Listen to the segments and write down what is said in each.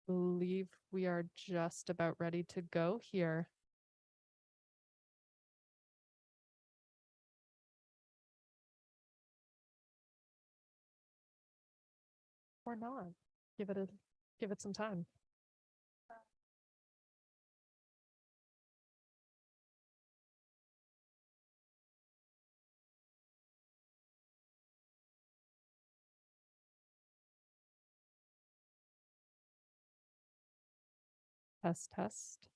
believe we are just about ready to go here. Or not. Give it some time. Test, test.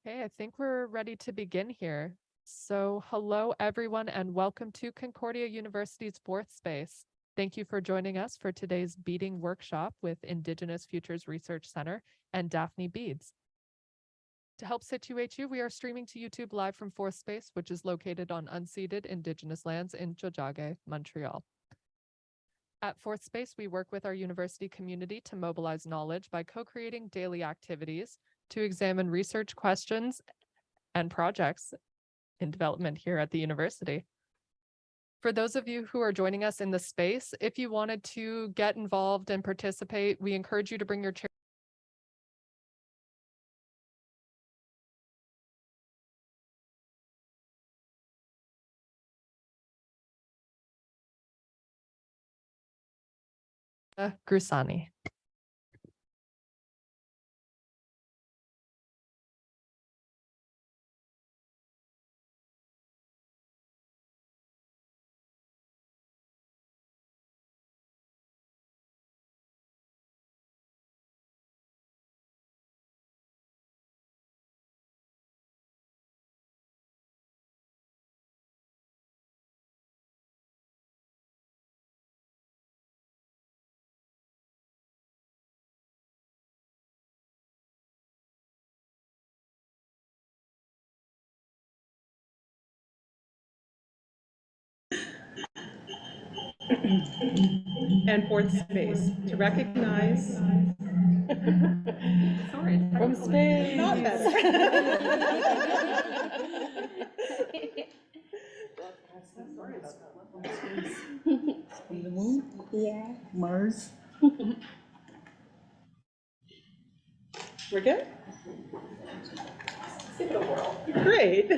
Okay, I think we're ready to begin here. So hello, everyone, and welcome to Concordia University's fourth space. Thank you for joining us for today's beading workshop with Indigenous Futures Research Center and Daphne Beads. To help situate you, we are streaming to YouTube live from fourth space, which is located on unceded Indigenous lands in Tiohtià:ke, Montreal. At Fourth Space, we work with our university community to mobilize knowledge by co-creating daily activities to examine research questions and projects in development here at the university. For those of you who are joining us in the space, if you wanted to get involved and participate, we encourage you to bring your chair. Grusani. And fourth space to recognize. Sorry, From space. not better. Sorry about that. From the moon? Yeah. Mars? We're good? Great.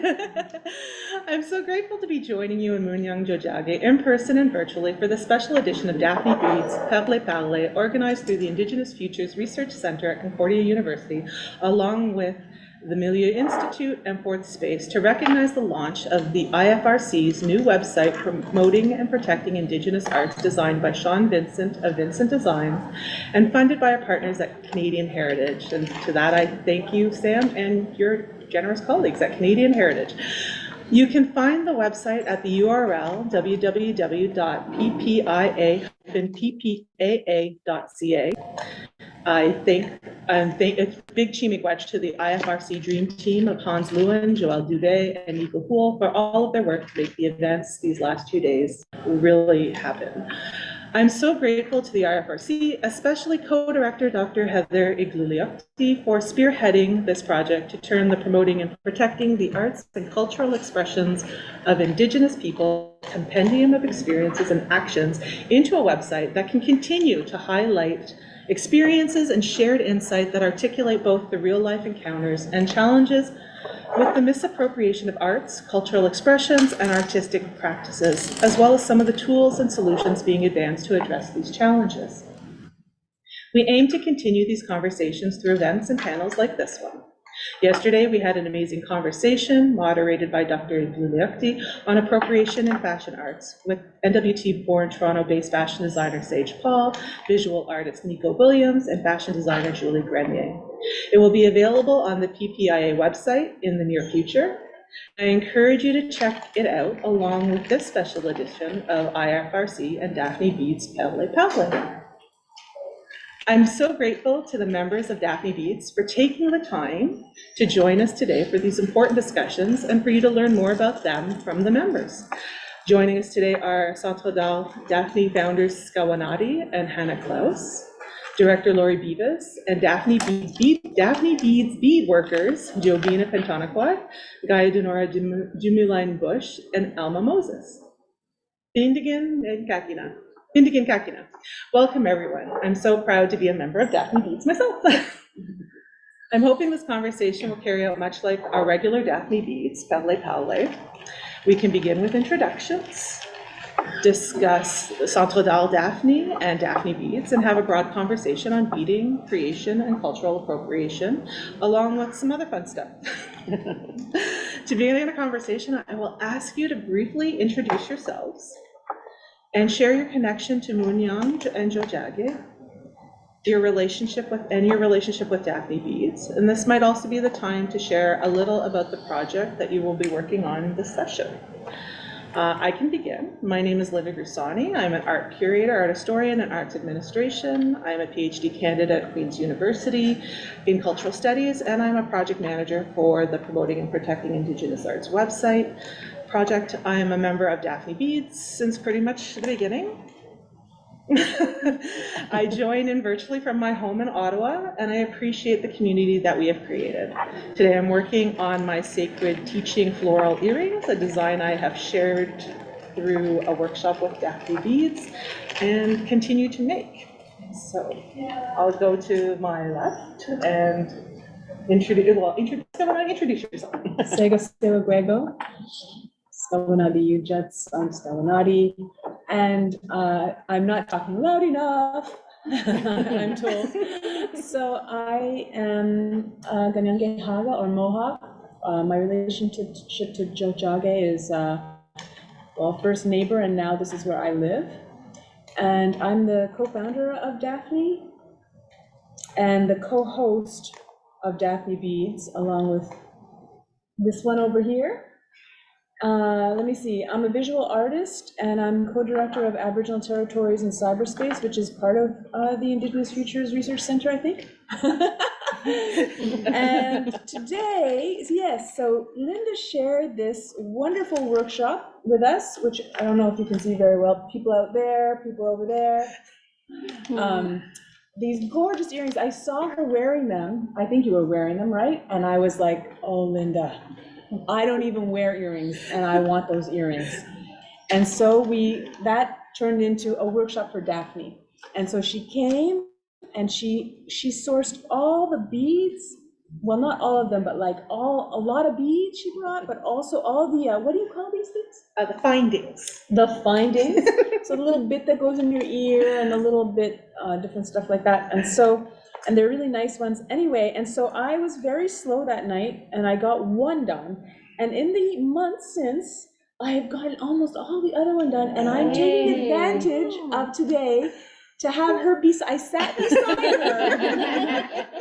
I'm so grateful to be joining you in Munyang Tiohtià:ke in person and virtually for the special edition of Daphne Beads, Parler, organized through the Indigenous Futures Research Center at Concordia University, along with the Milieu Institute and Fourth Space, to recognize the launch of the IFRC's new website promoting and protecting Indigenous arts, designed by Sean Vincent of Vincent Designs and funded by our partners at Canadian Heritage. And to that, I thank you, Sam, and your generous colleagues at Canadian Heritage. You can find the website at the URL www.ppia-ppaa.ca. I thank a big chimigwech to the IFRC Dream Team of Hans Lewin, Joël Dubé, and Nico Poole for all of their work to make the events these last 2 days really happen. I'm so grateful to the IFRC, especially co-director Dr. Heather Iglesias, for spearheading this project to turn the promoting and protecting the arts and cultural expressions of Indigenous people compendium of experiences and actions into a website that can continue to highlight experiences and shared insight that articulate both the real-life encounters and challenges with the misappropriation of arts, cultural expressions, and artistic practices, as well as some of the tools and solutions being advanced to address these challenges. We aim to continue these conversations through events and panels like this one. Yesterday, we had an amazing conversation moderated by Dr. Iglesias on appropriation in fashion arts with NWT-born Toronto-based fashion designer Sage Paul, visual artist Nico Williams, and fashion designer Julie Grenier. It will be available on the PPIA website in the near future. I encourage you to check it out along with this special edition of IFRC and Daphne Beads Parler. I'm so grateful to the members of Daphne Beads for taking the time to join us today for these important discussions and for you to learn more about them from the members. Joining us today are Centre d'Art Daphne founders Skawanati and Hannah Klaus, Director Lori Beavis, and Daphne Beads bead workers Jobina Pentanaquat, Gaia Denora Dumuline Bush, and Alma Moses. Bindigan Kakina. Welcome, everyone. I'm so proud to be a member of Daphne Beads myself. I'm hoping this conversation will carry out much like our regular Daphne Beads, parler. We can begin with introductions, discuss Centre d'Art Daphne and Daphne Beads, and have a broad conversation on beading, creation, and cultural appropriation, along with some other fun stuff. To begin the conversation, I will ask you to briefly introduce yourselves and share your connection to Munyang and Jojage, your relationship with Daphne Beads. And this might also be the time to share a little about the project that you will be working on this session. I can begin. My name is Linda Grusani. I'm an art curator, art historian, and arts administration. I'm a PhD candidate at Queen's University in cultural studies, and I'm a project manager for the Promoting and Protecting Indigenous Arts website project. I'm a member of Daphne Beads since pretty much the beginning. I join in virtually from my home in Ottawa, and I appreciate the community that we have created. Today I'm working on my sacred teaching floral earrings, a design I have shared through a workshop with Daphne Beads and continue to make. So I'll go to my left and introduce yourself. Sego Sewa Grego, Skawanati Ujats, I'm Skawanati, and I'm not talking loud enough, I'm told. So I am Ganyange Haga or Mohawk. My relationship to Jojage is, well, first neighbor, and now this is where I live. And I'm the co-founder of Daphne and the co-host of Daphne Beads, along with this one over here. Let me see, I'm a visual artist and I'm co-director of Aboriginal Territories in Cyberspace, which is part of the Indigenous Futures Research Center, I think. And today, yes, so Linda shared this wonderful workshop with us, which I don't know if you can see very well, people out there, people over there. These gorgeous earrings, I saw her wearing them, I think you were wearing them, right? And I was like, oh, Linda, I don't even wear earrings and I want those earrings. And so that turned into a workshop for Daphne. And so she came and she sourced all the beads, well, not all of them, but like a lot of beads she brought, but also all the, what do you call these things? The findings. The findings. So the little bit that goes in your ear and a little bit different stuff like that. And they're really nice ones anyway. And so I was very slow that night and I got one done. And in the months since, I have gotten almost all the other one done. And I'm taking advantage of today to have her I sat beside her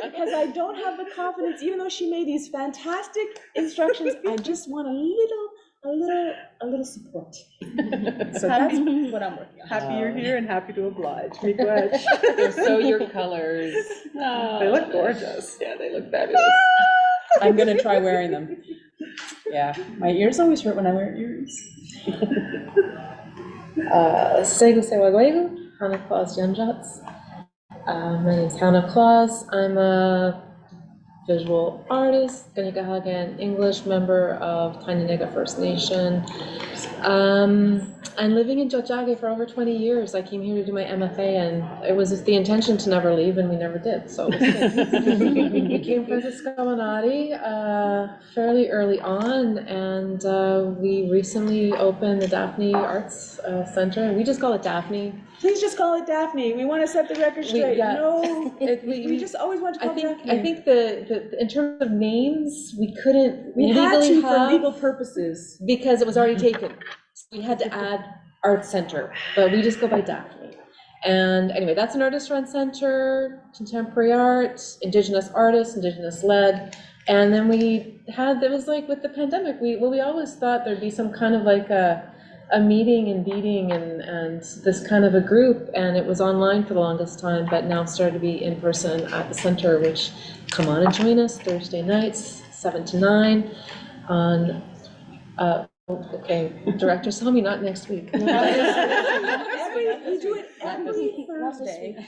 because I don't have the confidence, even though she made these fantastic instructions, I just want a little support. So that's what I'm working on. Happy you're here and happy to oblige. So your colors. They look gorgeous. Yeah, they look fabulous. I'm gonna try wearing them. Yeah, my ears always hurt when I wear earrings. Sego Sewa Grego, Hannah Claus Janjats. My name's Hannah Claus. I'm a visual artist, Ganikahagan English, member of Tainanega First Nation. I'm living in Jojage for over 20 years. I came here to do my MFA, and it was the intention to never leave, and we never did. So it was good. We became friends with Skawanati fairly early on, and we recently opened the Daphne Arts Center. We just call it Daphne. Please just call it Daphne. We want to set the record straight. We just always want to call it Daphne. I think the in terms of names, we couldn't We had legally to for legal purposes. because it was already taken. So we had to add Art Center, but we just go by Daphne. And anyway, that's an artist-run center, contemporary art, Indigenous artists, Indigenous led. And then we had, it was like with the pandemic, we always thought there'd be some kind of like a meeting and beading and this kind of a group, and it was online for the longest time, but now started to be in person at the center, which come on and join us Thursday nights, 7 to 9 on, okay, directors tell me not next week. We do it every Thursday,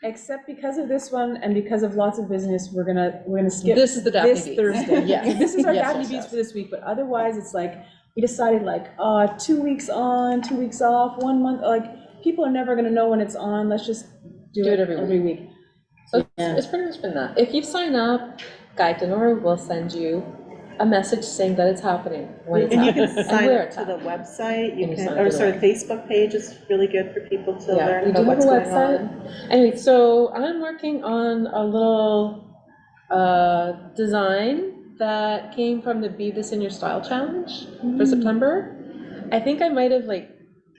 except because of this one and because of lots of business, we're gonna skip This is the Daphne this Beads. Thursday. Yes. This is our Yes, Daphne yes, Beads yes. for this week, but otherwise it's like, we decided like, 2 weeks on, 2 weeks off, 1 month, like, people are never gonna know when it's on, let's just do it every week. So it's pretty much been that. If you sign up, Guy Denora will send you a message saying that it's happening, when it's And you happening, can and sign where up it's to the happening. website, you And you can, sign up or to the sort of Facebook page is really good for people to Yeah, learn we do about have a what's going website. on. Anyway, so I'm working on a little design that came from the Be This in Your Style challenge for September. I think I might have like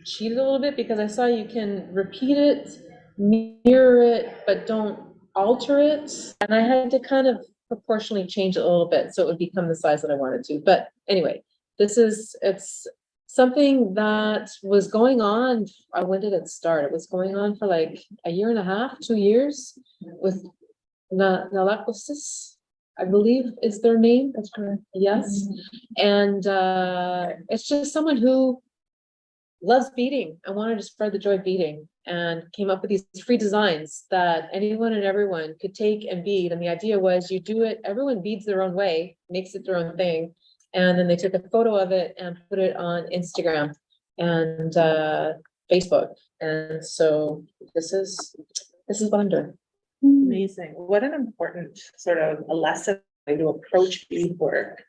cheated a little bit because I saw you can repeat it, mirror it, but don't alter it. And I had to kind of proportionally change it a little bit so it would become the size that I wanted to. But anyway, it's something that was going on. When did it start? It was going on for like a year and a half, 2 years with Nalakosis, I believe is their name. That's correct. Yes. And it's just someone who loves beading and wanted to spread the joy of beading and came up with these free designs that anyone and everyone could take and bead. And the idea was you do it, everyone beads their own way, makes it their own thing. And then they took a photo of it and put it on Instagram and Facebook. And so this is what I'm doing. Amazing. What an important sort of a lesson to approach beadwork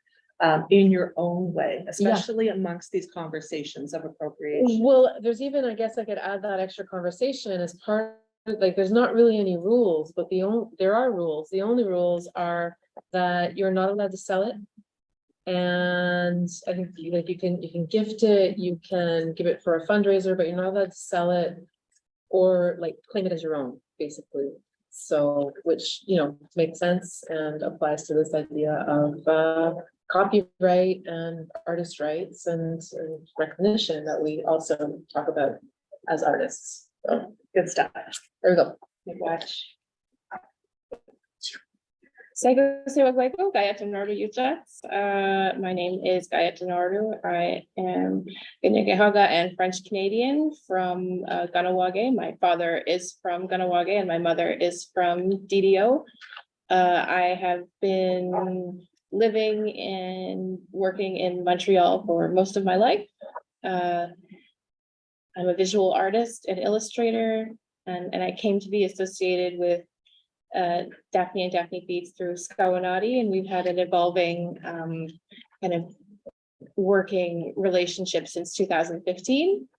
in your own way, especially amongst these conversations of appropriation. Well, there's even, I guess I could add that extra conversation as part of, like, there's not really any rules, but there are rules. The only rules are that you're not allowed to sell it. And I think like you can gift it, you can give it for a fundraiser, but you're not allowed to sell it or like claim it as your own, basically. So, which, makes sense and applies to this idea of copyright and artist rights and recognition that we also talk about as artists. So Good stuff. there we go. Good watch. My name is Gaia Tenordu. I am Ganyagahaga and French Canadian from Ganawage. My father is from Ganawage and my mother is from DDO. I have been living and working in Montreal for most of my life. I'm a visual artist and illustrator, and I came to be associated with Daphne and Daphne Beads through Skawanati, and we've had an evolving kind of working relationship since 2015.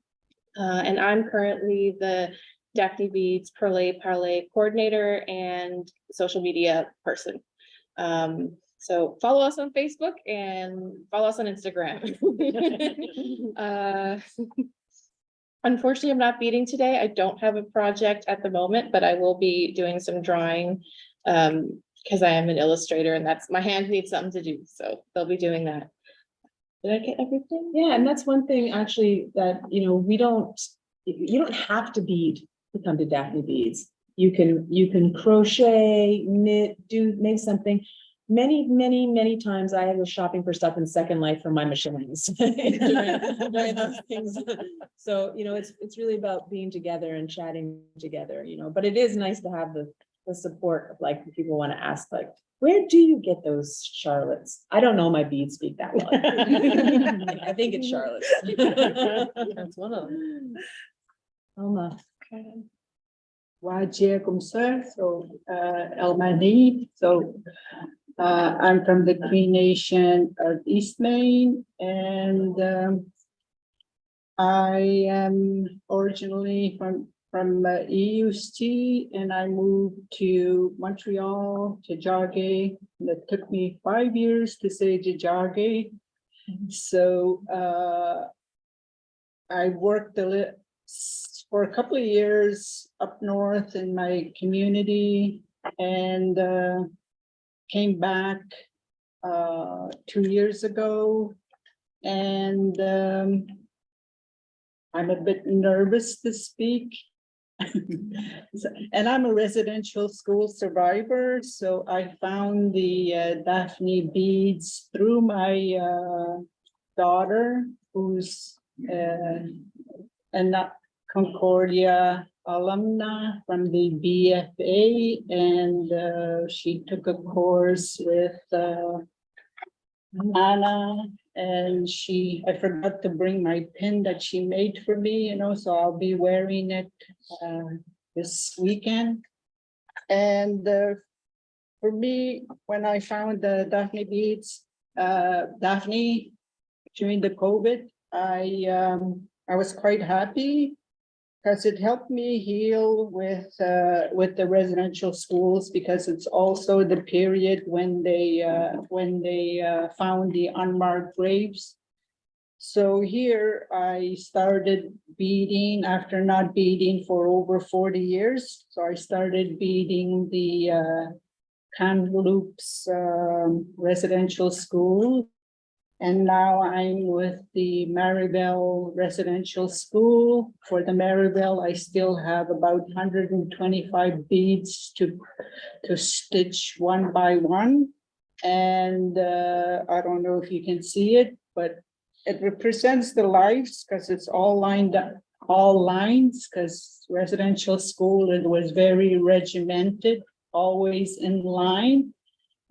And I'm currently the Daphne Beads parler coordinator and social media person. So follow us on Facebook and follow us on Instagram. Unfortunately, I'm not beading today. I don't have a project at the moment, but I will be doing some drawing because I am an illustrator and my hands need something to do. So they'll be doing that. Did I get everything? Yeah, and that's one thing actually that, you don't have to bead to come to Daphne Beads. You can crochet, knit, make something. Many times I was shopping for stuff in Second Life for my machines during those things. So, it's really about being together and chatting together, but it is nice to have the support of like people want to ask like, where do you get those Charlottes? I don't know my beads speak that well. I think it's Charlotte's. That's one of them. Alma. Wajir Kumsar, so Elmani. So I'm from the Cree Nation of East Maine, and I am originally from EUST, and I moved to Montreal to Jargay. That took me 5 years to say Jargay. So I worked for a couple of years up north in my community and came back 2 years ago. And I'm a bit nervous to speak. And I'm a residential school survivor, so I found the Daphne beads through my daughter, who's a Concordia alumna from the BFA, and she took a course with Anna, and I forgot to bring my pin that she made for me, so I'll be wearing it this weekend. And for me, when I found the Daphne beads, Daphne, during the COVID, I was quite happy because it helped me heal with the residential schools, because it's also the period when they found the unmarked graves. So here I started beading after not beading for over 40 years. So I started beading the Kamloops residential school. And now I'm with the Maribel Residential School. For the Maribel, I still have about 125 beads to stitch one by one. And I don't know if you can see it, but it represents the lives because it's all lined up, all lines, because residential school, it was very regimented, always in line.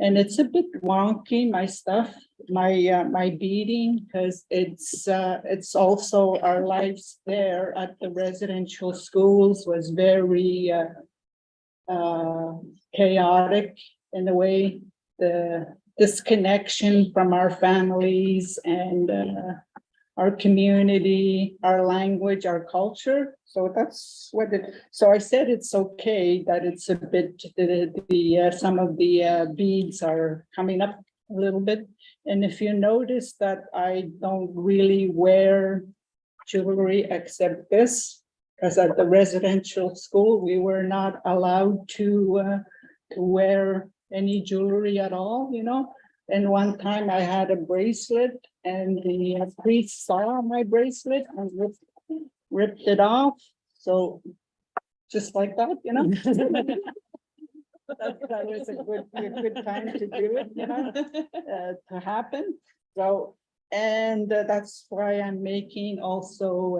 And it's a bit wonky, my stuff, my beading, because it's also our lives there at the residential schools was very chaotic in a way, the disconnection from our families and our community, our language, our culture. So that's what so I said it's okay that it's a bit, some of the beads are coming up a little bit. And if you notice that I don't really wear jewelry except this, because at the residential school, we were not allowed to wear any jewelry at all, And one time I had a bracelet and the priest saw my bracelet and ripped it off. So just like that, that was a good time to do it, to happen. So, and that's why I'm making also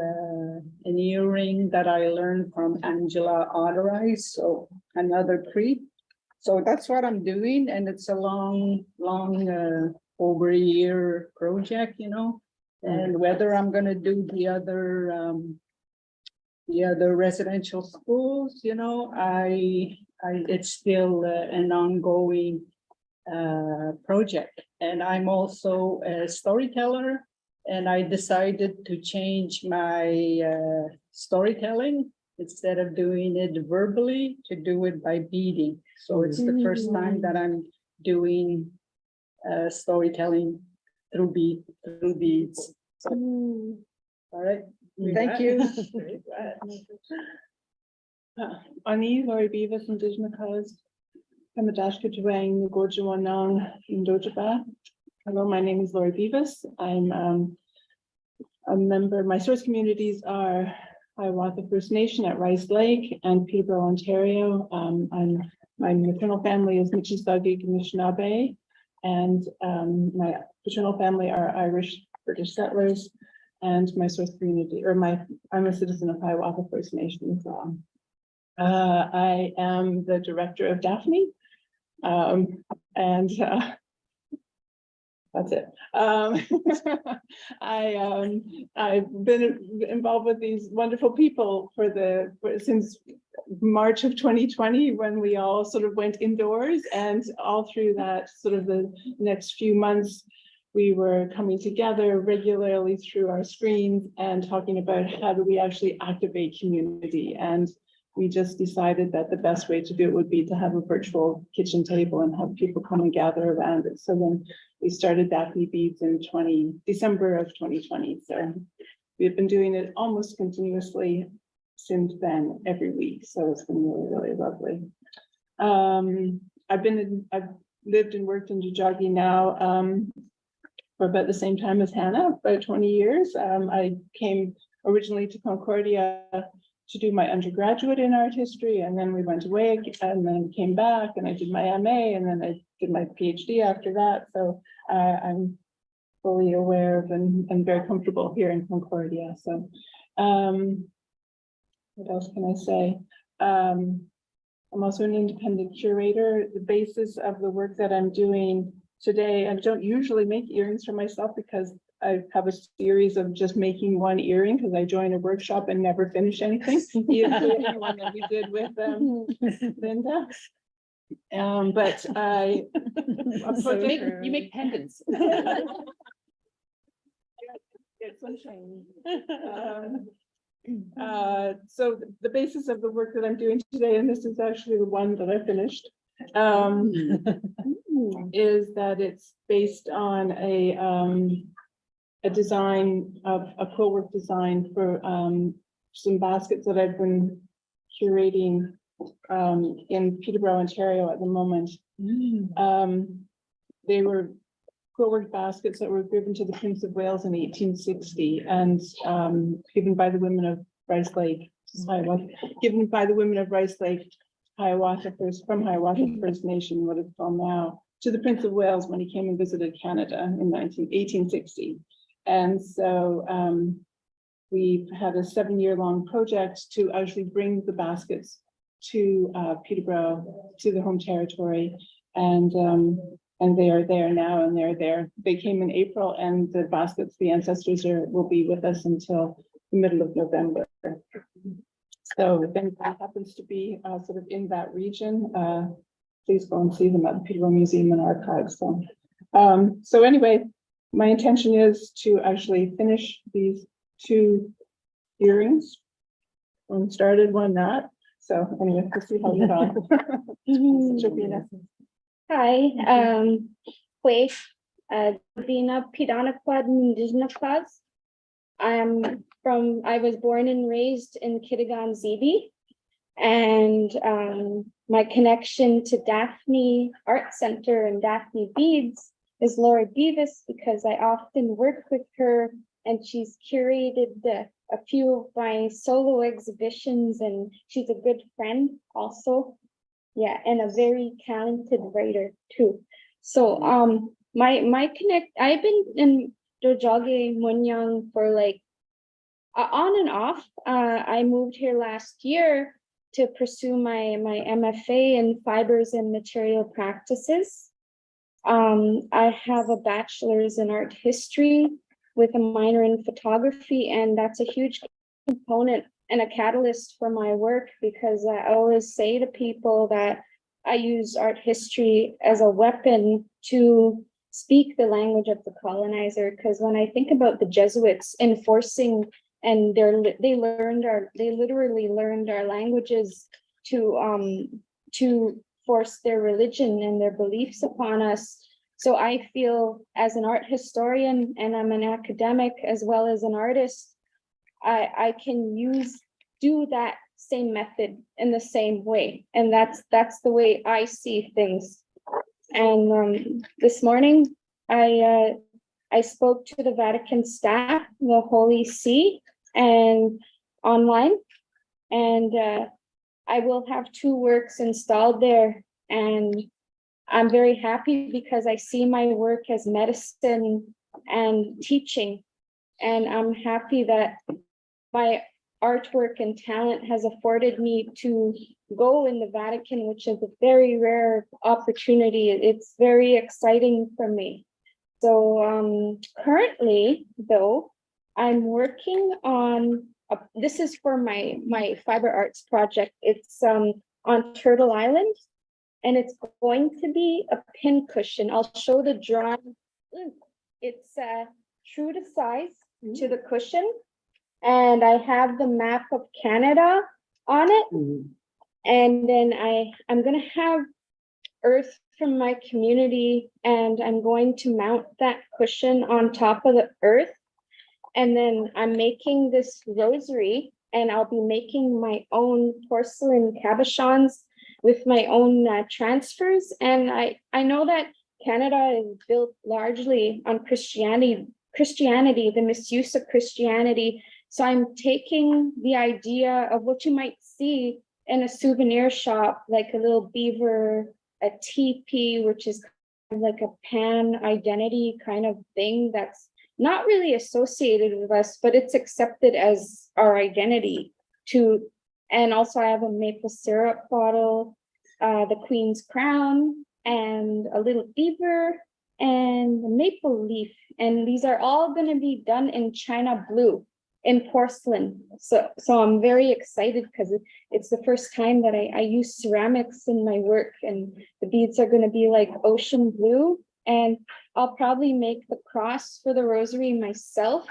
an earring that I learned from Angela Otterize, so another priest. So that's what I'm doing, and it's a long, over a year project, And whether I'm gonna do the other residential schools, it's still an ongoing project. And I'm also a storyteller, and I decided to change my storytelling. Instead of doing it verbally, to do it by beading. So it's the first time that I'm doing storytelling through beads. So, all right, thank you. Ani Lori Beavis and Dijmakas. I'm a Dashka Juang Gojuanang in Dojaba. Hello, my name is Lori Beavis. I'm a member, my source communities are Hiawatha First Nation at Rice Lake and Peterborough, Ontario. My maternal family is Michizagi Anishinaabe, and my paternal family are Irish British settlers, and my source community, I'm a citizen of Hiawatha First Nation. I am the director of Daphne, and that's it. I've been involved with these wonderful people since March of 2020, when we all sort of went indoors, and all through that sort of the next few months, we were coming together regularly through our screens and talking about how do we actually activate community. And we just decided that the best way to do it would be to have a virtual kitchen table and have people come and gather around it. So then we started Daphne Beads in December of 2020. So we've been doing it almost continuously since then every week. So it's been really, really lovely. I've lived and worked in Jajagi now for about the same time as Hannah, about 20 years. I came originally to Concordia to do my undergraduate in art history, and then we went away and then came back and I did my MA and then I did my PhD after that. So I'm fully aware of and very comfortable here in Concordia. So what else can I say? I'm also an independent curator. The basis of the work that I'm doing today, I don't usually make earrings for myself because I have a series of just making one earring because I join a workshop and never finish anything. Even the one that we did with Linda. But I You make pendants. Get some shiny. So the basis of the work that I'm doing today, and this is actually the one that I finished, is that it's based on a design of a quill-work design for some baskets that I've been curating in Peterborough, Ontario at the moment. They were quill-work baskets that were given to the Prince of Wales in 1860 and given by the women of Rice Lake, given by the women of Rice Lake, Hiawatha First, from Hiawatha First Nation, what it's called now, to the Prince of Wales when he came and visited Canada in 1860. And so we've had a 7-year-long project to actually bring the baskets to Peterborough, to the home territory, and they are there now, and they're there. They came in April, and the baskets, the ancestors will be with us until the middle of November. So if anybody happens to be sort of in that region, please go and see them at the Peterborough Museum and Archives. So anyway, my intention is to actually finish these 2 earrings. One started, one not. So anyway, we'll see how we get on. Jovina. Hi, Kwe, Dina Pidanakwad Ndijnakwaz. I was born and raised in Kitigan Zibi, and my connection to Daphne Art Center and Daphne Beads is Laura Beavis, because I often work with her, and she's curated a few of my solo exhibitions, and she's a good friend also. Yeah, and a very talented writer too. So I've been in Dojage Munyang for like on and off. I moved here last year to pursue my MFA in fibers and material practices. I have a bachelor's in art history with a minor in photography, and that's a huge component and a catalyst for my work, because I always say to people that I use art history as a weapon to speak the language of the colonizer. Because when I think about the Jesuits enforcing, and they literally learned our languages to force their religion and their beliefs upon us. So I feel, as an art historian, and I'm an academic as well as an artist, I can do that same method in the same way. And that's the way I see things. And this morning, I spoke to the Vatican staff, the Holy See, and online, and I will have 2 works installed there. And I'm very happy because I see my work as medicine and teaching. And I'm happy that my artwork and talent has afforded me to go in the Vatican, which is a very rare opportunity. It's very exciting for me. So currently, though, I'm working on, this is for my fiber arts project. It's on Turtle Island, and it's going to be a pin cushion. I'll show the drawing. It's true to size to the cushion. And I have the map of Canada on it. And then I'm gonna have earth from my community, and I'm going to mount that cushion on top of the earth. And then I'm making this rosary and I'll be making my own porcelain cabochons with my own transfers. And I know that Canada is built largely on Christianity, the misuse of Christianity. So I'm taking the idea of what you might see in a souvenir shop, like a little beaver, a teepee, which is kind of like a pan identity kind of thing that's not really associated with us, but it's accepted as our identity too. And also I have a maple syrup bottle, the Queen's crown, and a little beaver and a maple leaf. And these are all going to be done in China blue, in porcelain. So I'm very excited because it's the first time that I use ceramics in my work, and the beads are going to be like ocean blue. And I'll probably make the cross for the rosary myself.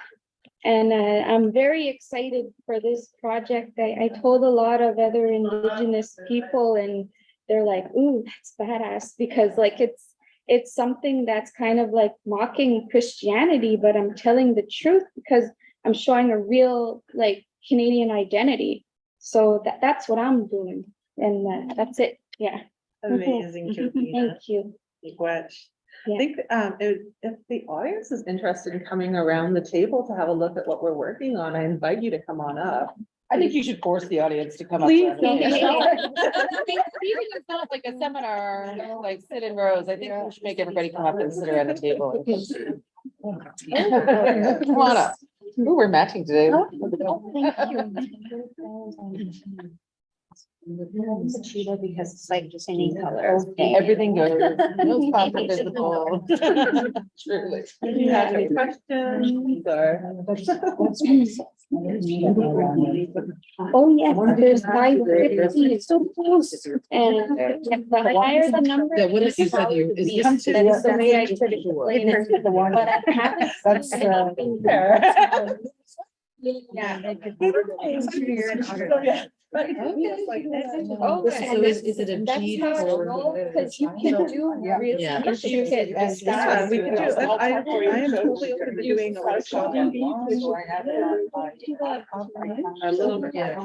And I'm very excited for this project. I told a lot of other Indigenous people, and they're like, ooh, that's badass, because like it's something that's kind of like mocking Christianity, but I'm telling the truth because I'm showing a real like Canadian identity. So that's what I'm doing. And that's it. Yeah. Amazing, Jovina. Thank you. Miigwech. Yeah. I think if the audience is interested in coming around the table to have a look at what we're working on, I invite you to come on up. I think you should force the audience to come up. Please there. don't. Even if it's not like a seminar, like sit in rows, I think we should make everybody come up and sit around the table. Come on up. Ooh, we're matching today. Because it's like just any color. Everything goes, no spots are visible. Truly. Do you have any questions or? Oh, yes, there's 550, it's so close. And the higher the number. Yeah, what did you say you- is this- That's the way I could explain it. But I haven't. That's, Yeah. Oh, So is it a That's bead how I or? roll, because you can do really Yeah. intricate Yeah, styles. we can do, I am totally open to doing a workshop. A little bit, yeah. Yeah,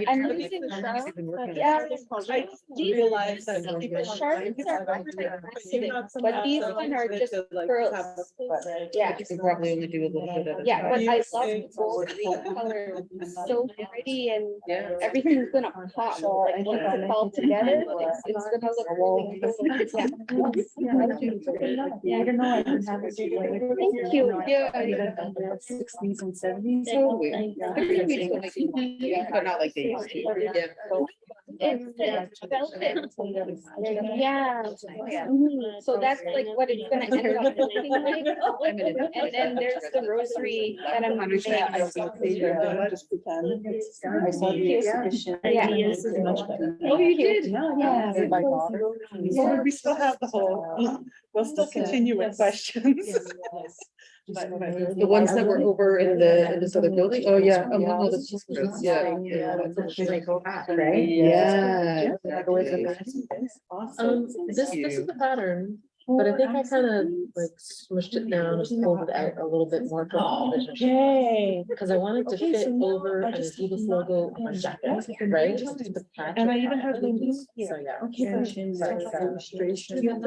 I'm using sharp, but yeah. I realize that people. Sharps are multifaceted, but these one are just pearls. Yeah. You could probably only do a little bit of. Yeah, but I love gold color, it's so pretty, and everything's gonna pop, like once it's all together, it's gonna look really cool. Yeah. I don't know, I can have it. Thank you. Yeah. 60s and 70s. But not like they used to. Yeah. Mhm. So that's like what it's gonna end up looking like. And then there's the rosary that I'm using. Just pretend. I saw the exhibition. Yeah. This is much better. Oh, you did? Yeah. Well, we still have the whole, we'll still continue with questions. The ones that were over in this other building? Oh, yeah. No, that's just, yeah. Right? Yeah. This is the pattern, but I think I kind of like smushed it down, just pulled it out a little bit more from the vision. Okay. Because I wanted to fit over an Adidas logo on my jacket, right? Just the patch. And I even have them here. So, yeah. Illustration. Yeah.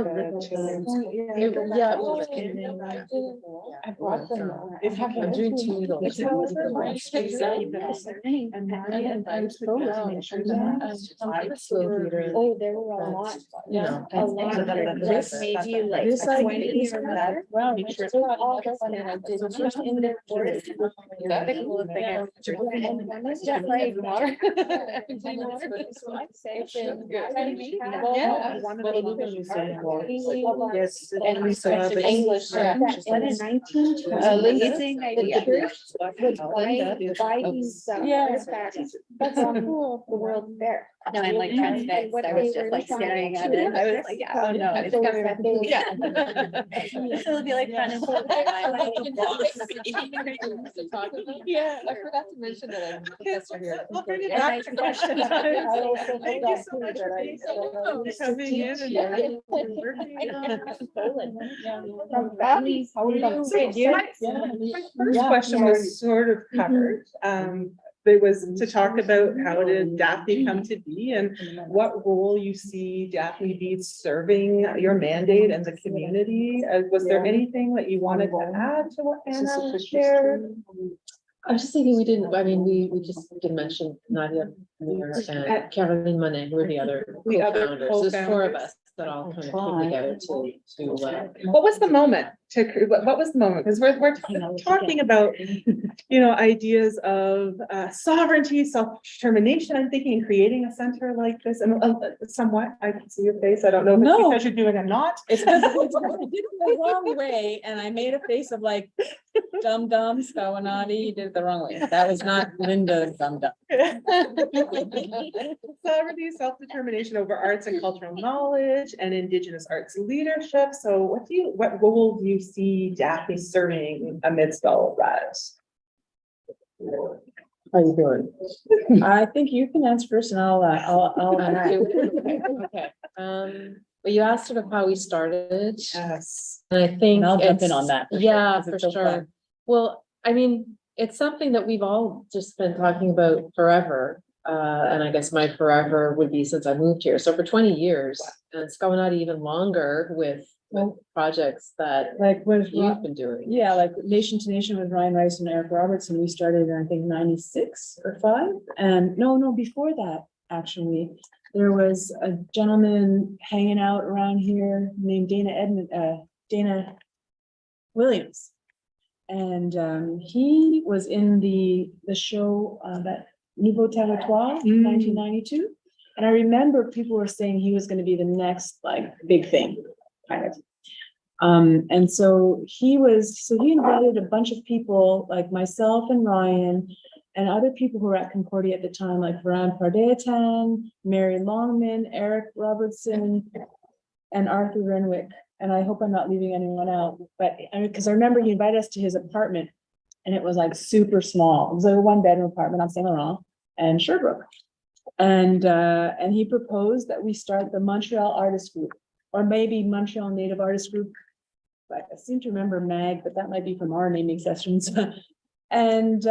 I brought them. If you can do two needles. Oh, there were a lot. Yeah. A lot. This Maybe like this I 20 think or more. well, All this and I did just in the forest. And one is just like water. Yes. And we saw the English. And in 1920, the church would buy these artifacts from the World Fair. No, I'm like transfixed. I was just like staring at it. I was like, oh no, it's gonna. Yeah. It'll be like fun. Yeah, I forgot to mention that I'm a professor here. at We'll bring it Concordia. back to question time. Thank you so much for coming in and working. How are you? So my first Yeah. question was sort of covered. It was to talk about how did Daphne come to be and what role you see Daphne Beads serving your mandate and the community. Was there anything that you wanted to add to what Anna shared? I was just thinking we didn't, I mean, we just didn't mention Nadia Muir and Caroline Monet, who were the other The other co-founders. There's four of co-founders. us that all kind of came together to What was the moment what was the moment? Because we're talking about, ideas of sovereignty, self-determination. I'm thinking creating a center like this and somewhat, I can see your face. I don't know if it's No. because you're doing it or not. It's because I did it the wrong way and I made a face of like dum dum, Skawanati, you did it the wrong way. That was not Linda dum dum. Sovereignty, self-determination over arts and cultural knowledge and Indigenous arts leadership. So what role do you see Daphne serving amidst all of that? How you doing? I think you can answer first and I'll Okay, well, you asked sort of how we started, Yes. and I think. And I'll jump in it's- on that for sure, Yeah, 'cause for it's so sure. fun. Well, I mean, it's something that we've all just been talking about forever. And I guess my forever would be since I moved here. So for 20 years, and it's going on even longer with projects that like was you've been doing. yeah, like Nation to Nation with Ryan Rice and Eric Robertson, we started in I think 96 or 5. And no, before that, actually, there was a gentleman hanging out around here named Dana Williams. And he was in the show that Nouveau Territoire, 1992. And I remember people were saying he was going to be the next like big thing, kind of. And so he invited a bunch of people like myself and Ryan and other people who were at Concordia at the time, like Varan Pardeatan, Mary Longman, Eric Robertson, and Arthur Renwick. And I hope I'm not leaving anyone out, but because I remember he invited us to his apartment and it was like super small. It was like a 1-bedroom apartment on Saint Laurent and Sherbrooke. And he proposed that we start the Montreal Artist Group, or maybe Montreal Native Artist Group. But I seem to remember MAG, but that might be from our naming sessions. And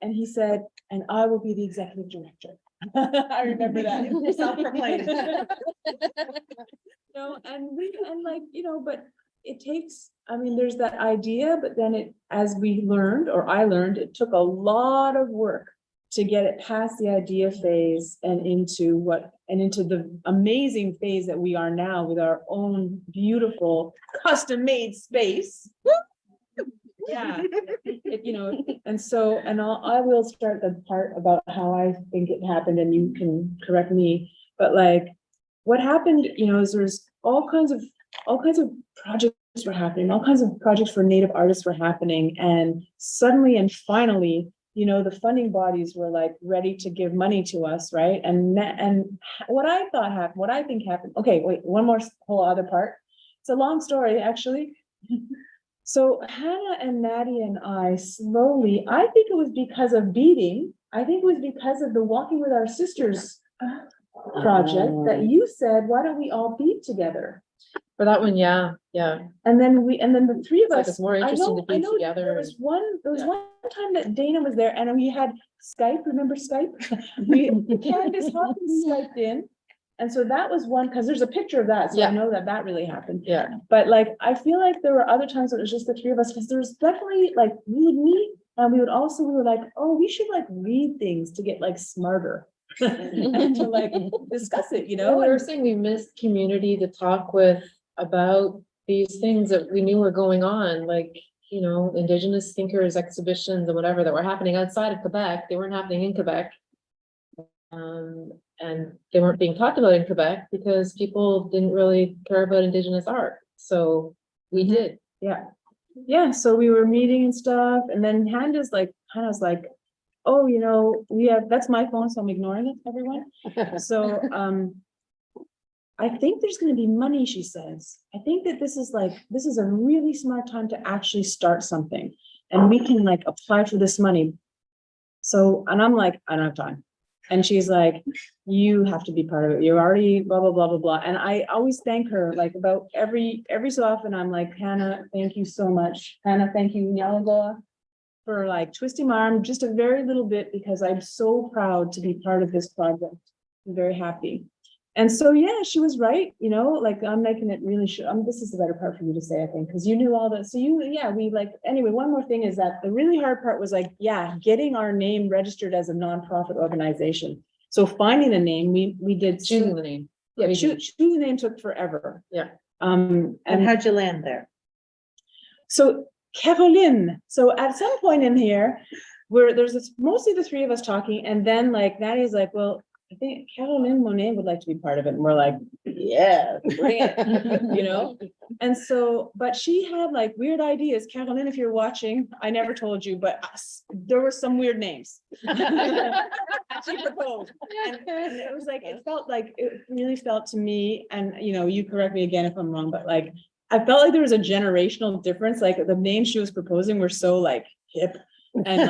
he said, and I will be the executive director. I remember that. Self-proclaimed. But it takes, I mean, there's that idea, but then as we learned, or I learned, it took a lot of work to get it past the idea phase and into the amazing phase that we are now with our own beautiful custom-made space. Yeah, I will start the part about how I think it happened and you can correct me, but like what happened, is there's all kinds of projects were happening, all kinds of projects for Native artists were happening, and suddenly and finally, the funding bodies were like ready to give money to us, right? And what I think happened, okay, wait, one more whole other part. It's a long story, actually. So Hannah and Nadia and I slowly, I think it was because of beading, I think it was because of the Walking with Our Sisters project that you said, why don't we all bead together? For that one, yeah. And then the three of It's like us. it's more interesting to be together. There was one time that Dana was there and we had Skype, remember Skype? Candace Hawkins Skyped in. And so that was one, because there's a picture of that, so I know that really happened. Yeah. But like, I feel like there were other times that it was just the three of us, because there was definitely like, we would meet and we were like, oh, we should like read things to get like smarter. And to like discuss it, We were saying we missed community to talk with about these things that we knew were going on, like, Indigenous thinkers exhibitions and whatever that were happening outside of Quebec. They weren't happening in Quebec. And they weren't being talked about in Quebec because people didn't really care about Indigenous art. So we did. Yeah. So we were meeting and stuff, and then Hannah's like, oh, that's my phone, so I'm ignoring it, everyone. So, I think there's gonna be money, she says. I think that this is a really smart time to actually start something. And we can like apply for this money. So, and I'm like, I don't have time. And she's like, you have to be part of it. You're already blah, blah, blah, blah, blah. And I always thank her, like about every so often, I'm like, Hannah, thank you so much. Hannah, thank you, Nyalagoa, for like twisting my arm just a very little bit, because I'm so proud to be part of this project. I'm very happy. And so, yeah, she was right, like I'm making it really sure. This is the better part for you to say, I think, because you knew all that. So anyway, one more thing is that the really hard part was like, getting our name registered as a nonprofit organization. So finding a name, we did. Choosing the name. Yeah, choosing the name took forever. Yeah. And how'd you land there? So Caroline, so at some point in here, mostly the three of us talking, and then like Nattie's like, well, I think Caroline Monet would like to be part of it. And we're like, yeah, bring it, And so, but she had like weird ideas. Caroline, if you're watching, I never told you, but there were some weird names. She proposed. And it was like, it really felt to me, and you correct me again if I'm wrong, but like, I felt like there was a generational difference. Like the names she was proposing were so like hip. And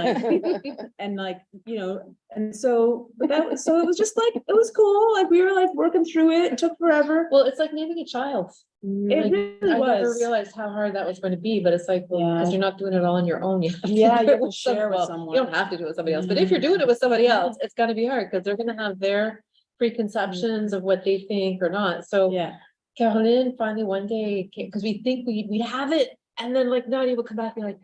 so it was just like, it was cool. Like we were like working through it. It took forever. Well, it's like naming a child. It really I never was. realized how hard that was going to be, but it's like, because you're not doing it all on your own. You have to Yeah, do you it have to share with well, someone. You don't have to do it with somebody else, but if you're doing it with somebody else, it's gonna be hard because they're gonna have their preconceptions of what they think or not. So Yeah. Caroline finally one day came, because we think we have it, and then like Nadia will come back and be like,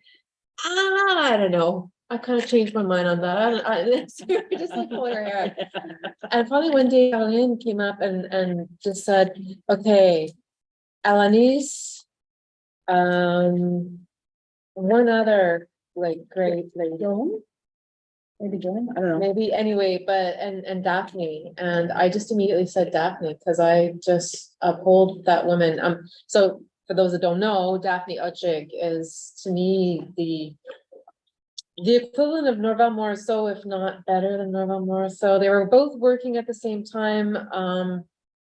I don't know. I kind of changed my mind on that. So we were just like pulling her hair. And finally one day Caroline came up and just said, okay, Alanis, one other like great lady. Maybe Joan? I don't know. Maybe anyway, but and Daphne, and I just immediately said Daphne because I just uphold that woman. So for those that don't know, Daphne Uchig is to me the equivalent of Norval Morrisseau, if not better than Norval Morrisseau. They were both working at the same time.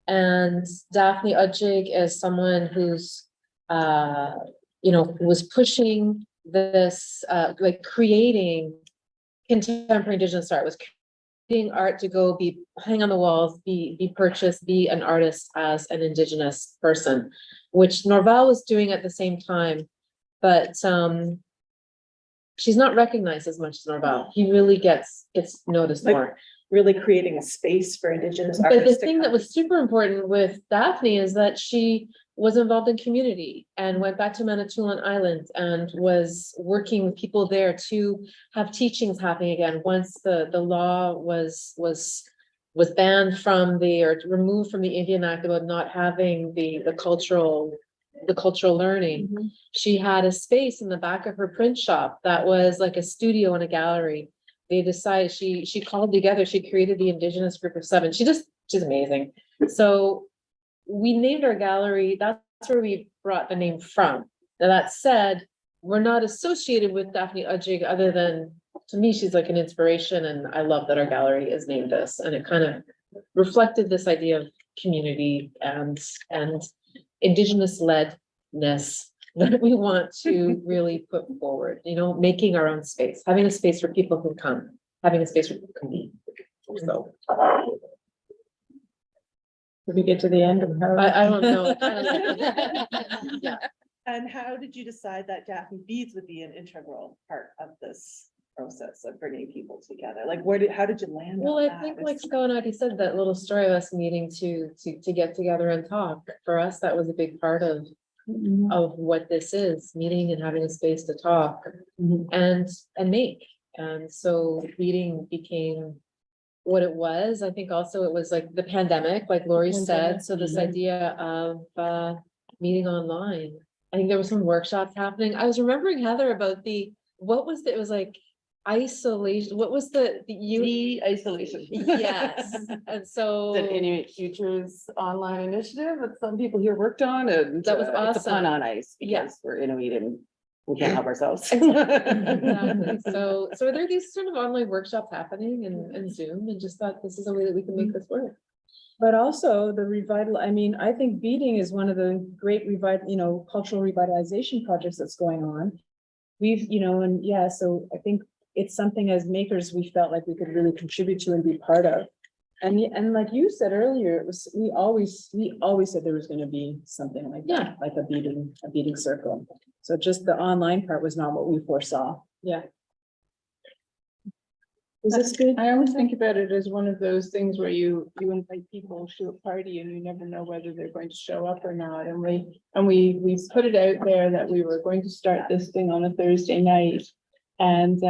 And Daphne Uchig is someone who's was pushing this like creating contemporary Indigenous art, was creating art to go be hang on the walls, be purchased, be an artist as an Indigenous person, which Norval was doing at the same time, but she's not recognized as much as Norval. He really gets noticed more. Really creating a space for Indigenous But the artists. thing that was super important with Daphne is that she was involved in community and went back to Manitoulin Island and was working with people there to have teachings happening again once the law was banned from or removed from the Indian Act about not having the cultural learning. Mm-hmm. She had a space in the back of her print shop that was like a studio and a gallery. They decided she called together, she created the Indigenous group of 7. She's amazing. So we named our gallery, that's where we brought the name from. Now that said, we're not associated with Daphne Uchig other than, to me, she's like an inspiration, and I love that our gallery is named this, and it kind of reflected this idea of community and Indigenous ledness that we want to really put forward, making our own space, having a space where people can come, having a space where people can be. So. Did we get to the end of her? I don't know. Yeah. And how did you decide that Daphne beads would be an integral part of this process of bringing people together? Like, how did you land? Well, on I that? think like Scoanati said, that little story of us needing to get together and talk, for us, that was a big part of what this is, meeting and having a space to talk and make. And so beading became what it was. I think also it was like the pandemic, like Lori said. So this idea of meeting online. I think there were some workshops happening. I was remembering, Heather, about it was like isolation. What was the isolation? Yes. And so The Inuit Futures online initiative that some people here worked on, and that was It's a awesome. pun on ice Yeah. because we're Inuit and we can't help ourselves. Exactly. So are there these sort of online workshops happening in Zoom, and just thought this is a way that we can make this work? But also I mean, I think beading is one of the great cultural revitalization projects that's going on. And yeah, so I think it's something as makers, we felt like we could really contribute to and be part of. And like you said earlier, we always said there was gonna be something like that, like a beading circle. So just the online part was not what we foresaw. Yeah. Is this good? I always think about it as one of those things where you invite people to a party and you never know whether they're going to show up or not. And we put it out there that we were going to start this thing on a Thursday night. And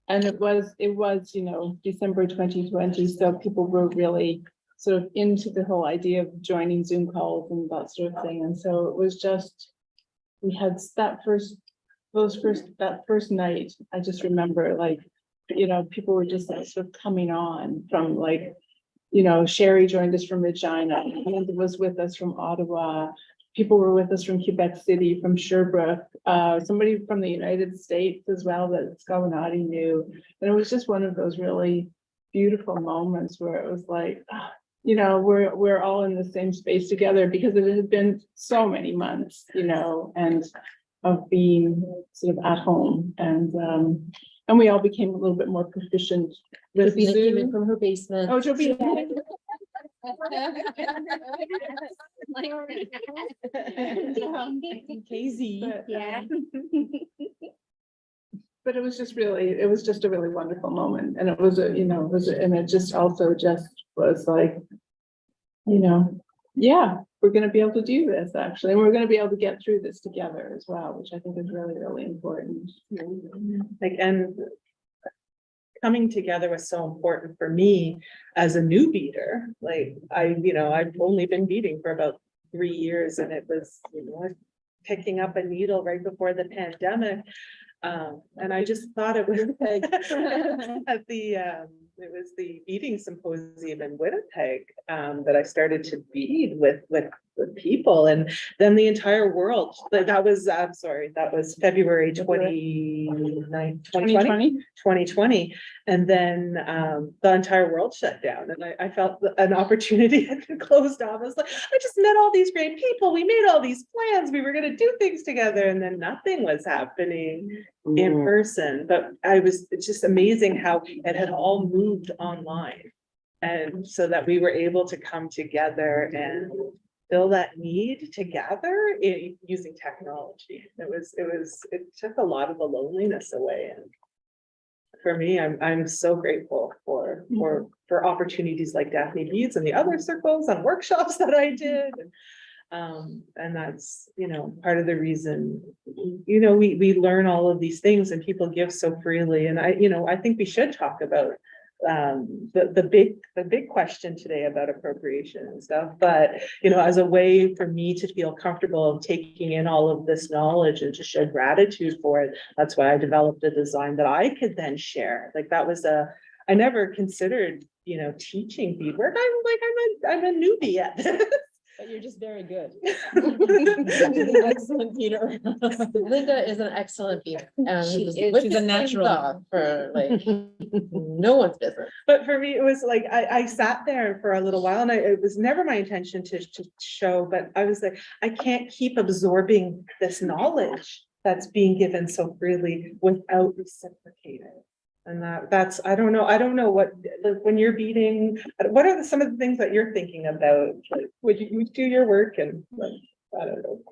it was, December 2020. So people were really sort of into the whole idea of joining Zoom calls and that sort of thing. And so it was just, we had that first night, I just remember people were just sort of coming on from Sherry joined us from Regina, Amanda was with us from Ottawa, people were with us from Quebec City, from Sherbrooke, somebody from the United States as well that Scavanati knew. And it was just one of those really beautiful moments where it was like, we're all in the same space together, because it had been so many months, and of being sort of at home. And we all became a little bit more proficient with Jovina came in Zoom. from her basement. Oh, Jovina. Casey. Yeah. But it was just a really wonderful moment. And it was and it just also just was like, yeah, we're going to be able to do this actually. And we're going to be able to get through this together as well, which I think is really, really important. And coming together was so important for me as a new beater. I've only been beading for about 3 years, and it was, picking up a needle right before the pandemic. And I just thought it was at it was the beading symposium in Winnipeg that I started to bead with people, and then the entire world. That was February 2020, and then the entire world shut down, and I felt an opportunity had been closed off. I was like, I just met all these great people. We made all these plans. We were going to do things together, and then nothing was happening in person. But it's just amazing how it had all moved online, and so that we were able to come together and fill that need together using technology. It took a lot of the loneliness away. And for me, I'm so grateful for opportunities like Daphne Beads and the other circles and workshops that I did. And that's, part of the reason, we learn all of these things and people give so freely. And I think we should talk about the big question today about appropriation and stuff, but as a way for me to feel comfortable of taking in all of this knowledge and to show gratitude for it, that's why I developed a design that I could then share. I never considered teaching beadwork. I'm a newbie at this. But you're just very good. Excellent beater. Linda is an excellent beater. She's a natural for no one's business. But for me, it was like, I sat there for a little while, and it was never my intention to show, but I was like, I can't keep absorbing this knowledge that's being given so freely without reciprocating. And that's, I don't know what, when you're beading, what are some of the things that you're thinking about? Would you do your work and I don't know.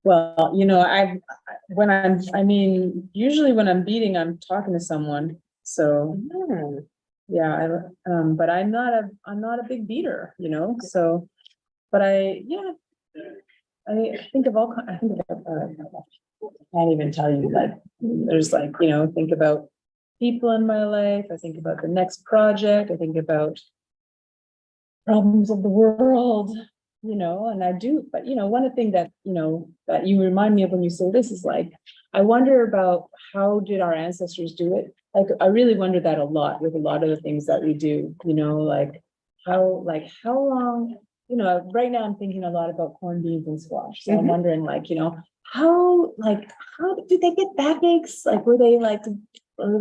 Well, usually when I'm beading, I'm talking to someone. So yeah, but I'm not a big beater, so, but I think of I can't even tell you that there's think about people in my life. I think about the next project. I think about problems of the world, and I do, but one of the things that, that you remind me of when you say this is I wonder about how did our ancestors do it? I really wonder that a lot with a lot of the things that we do, how long, right now I'm thinking a lot about corned beans and squash. So I'm wondering how did they get backaches? Like, were they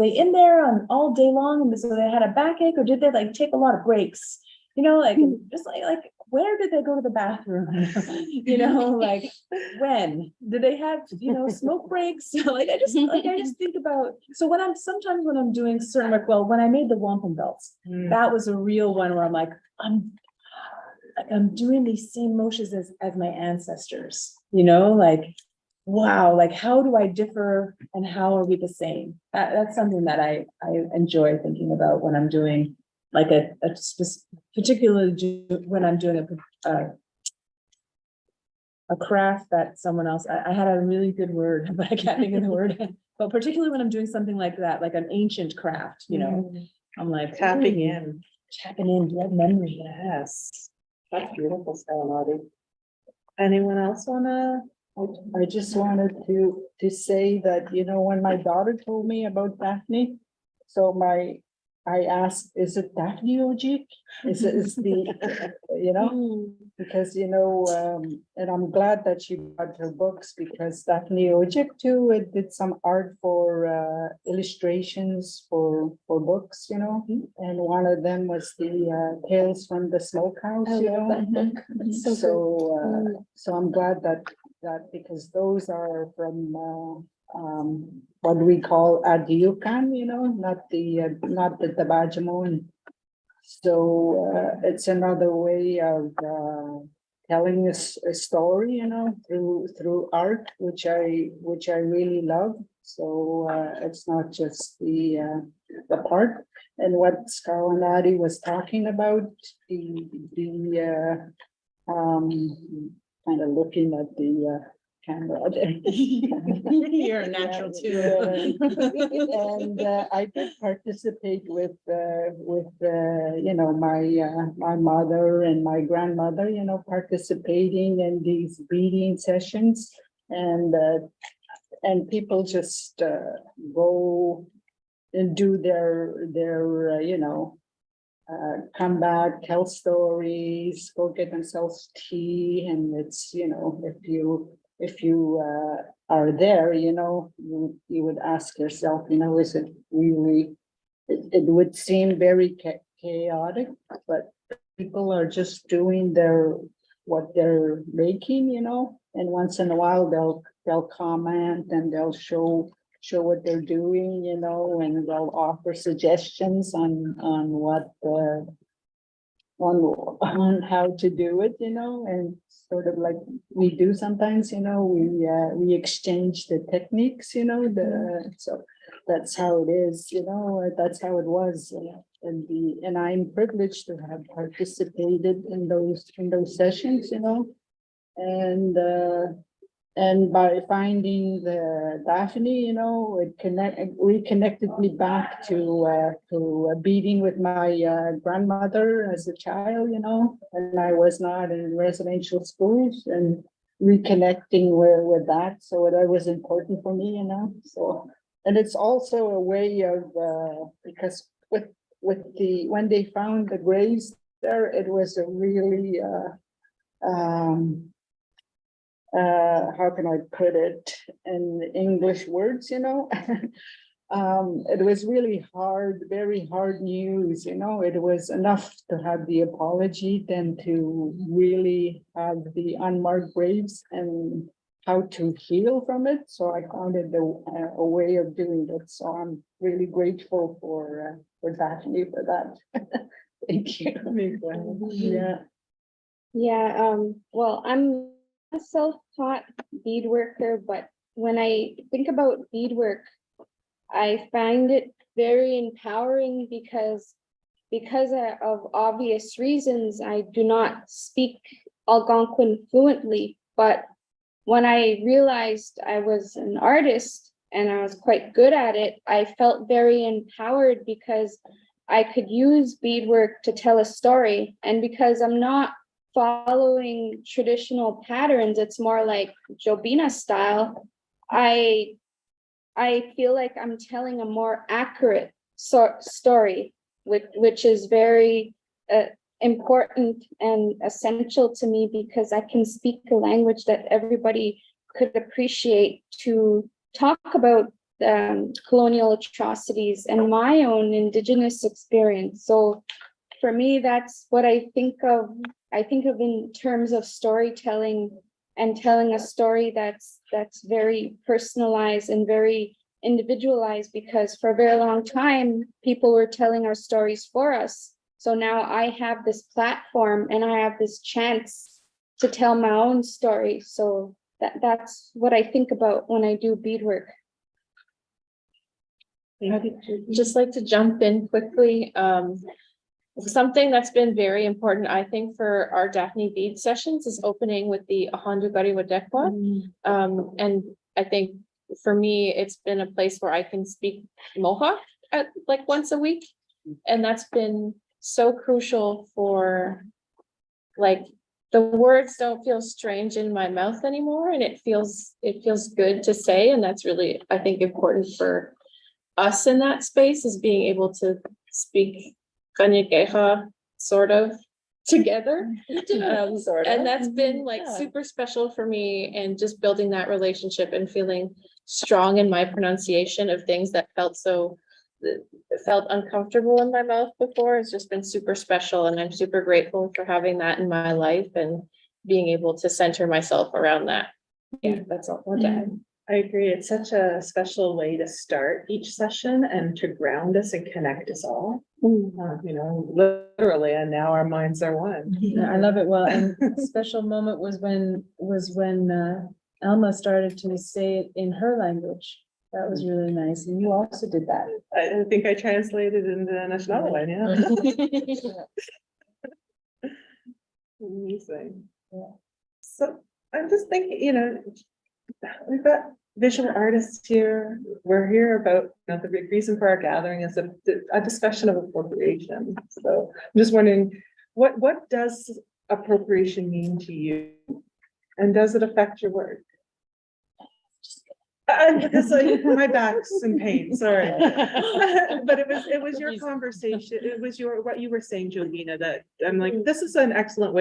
in there on all day long and so they had a backache, or did they like take a lot of breaks? You know, like just like where did they go to the bathroom? You know, like when did they have, you know, smoke breaks? Like I just think about, so sometimes when I'm doing certain work, well, when I made the wampum belts, that was a real one where I'm like, I'm doing these same motions as my ancestors, you know, like, wow, like how do I differ and how are we the same? That's something that I enjoy thinking about when I'm doing like particularly when I'm doing a craft that someone else, I had a really good word, but I can't think of the word. But particularly when I'm doing something like that, like an ancient craft, you know, I'm like tapping in, blood memory. Yes, that's beautiful, Scalinati. Anyone else wanna? I just wanted to say that, you know, when my daughter told me about Daphne, I asked, is it Daphne Ojik? Is the, you know, because, you know, and I'm glad that she bought her books because Daphne Ojik too, it did some art for illustrations for books, you know, and one of them was the Tales from the Smokehouse, you know. So I'm glad that because those are from what we call Adiukan, you know, not the Tabajamon. So it's another way of telling a story, you know, through art, which I really love. So it's not just the part. And what Scalinati was talking about, kind of looking at the camera there. You're a natural too. And I did participate with you know, my mother and my grandmother, you know, participating in these beading sessions, and people just go and do their you know, come back, tell stories, go get themselves tea, and it's, you know, if you are there, you know, you would ask yourself, you know, is it really? It would seem very chaotic, but people are just doing what they're making, you know, and once in a while they'll comment and they'll show what they're doing, you know, and they'll offer suggestions on what on how to do it, you know, and sort of like we do sometimes, you know, we exchange the techniques, you know, so that's how it is, you know, that's how it was, you know, and I'm privileged to have participated in those sessions, you know, and by finding the Daphne, you know, it reconnected me back to beading with my grandmother as a child, you know, and I was not in residential schools, and reconnecting with that. So that was important for me, you know. So, and it's also a way of because with when they found the graves there, it was a really how can I put it in English words, you know? It was really hard, very hard news, you know. It was enough to have the apology than to really have the unmarked graves and how to heal from it. So I found it a way of doing it. So I'm really grateful for Daphne for that. Thank you. Yeah. Yeah, well, I'm a self-taught bead worker, but when I think about beadwork, I find it very empowering because of obvious reasons, I do not speak Algonquin fluently, but when I realized I was an artist and I was quite good at it, I felt very empowered because I could use beadwork to tell a story. And because I'm not following traditional patterns, it's more like Jobina style, I feel like I'm telling a more accurate story, which is very important and essential to me because I can speak a language that everybody could appreciate to talk about colonial atrocities and my own Indigenous experience. So for me, that's what I think of. I think of in terms of storytelling and telling a story that's very personalized and very individualized, because for a very long time, people were telling our stories for us. So now I have this platform and I have this chance to tell my own story. So that's what I think about when I do beadwork. I'd just like to jump in quickly. Something that's been very important, I think, for our Daphne bead sessions is opening with the Ahandugari Wadekwa. And I think for me, it's been a place where I can speak Mohawk at like once a week. And that's been so crucial for, like, the words don't feel strange in my mouth anymore, and it feels good to say. And that's really, I think, important for us in that space, is being able to speak Kanyekeha sort of together. And that's been like super special for me, and just building that relationship and feeling strong in my pronunciation of things that felt uncomfortable in my mouth before has just been super special. And I'm super grateful for having that in my life and being able to center myself around that. Yeah, that's all I want to add. I agree. It's such a special way to start each session and to ground us and connect us all. Literally, and now our minds are one. Yeah, I love it. Well, and a special moment was when Elma started to say it in her language. That was really nice. And you also did that. I think I translated into National one, yeah. Amazing. Yeah. So I'm just thinking, we've got visual artists here. We're here about, the big reason for our gathering is a discussion of appropriation. So I'm just wondering, what does appropriation mean to you? And does it affect your work? It's like my back's in pain, sorry. But it was your conversation, it was what you were saying, Jovina, that I'm like, this is an excellent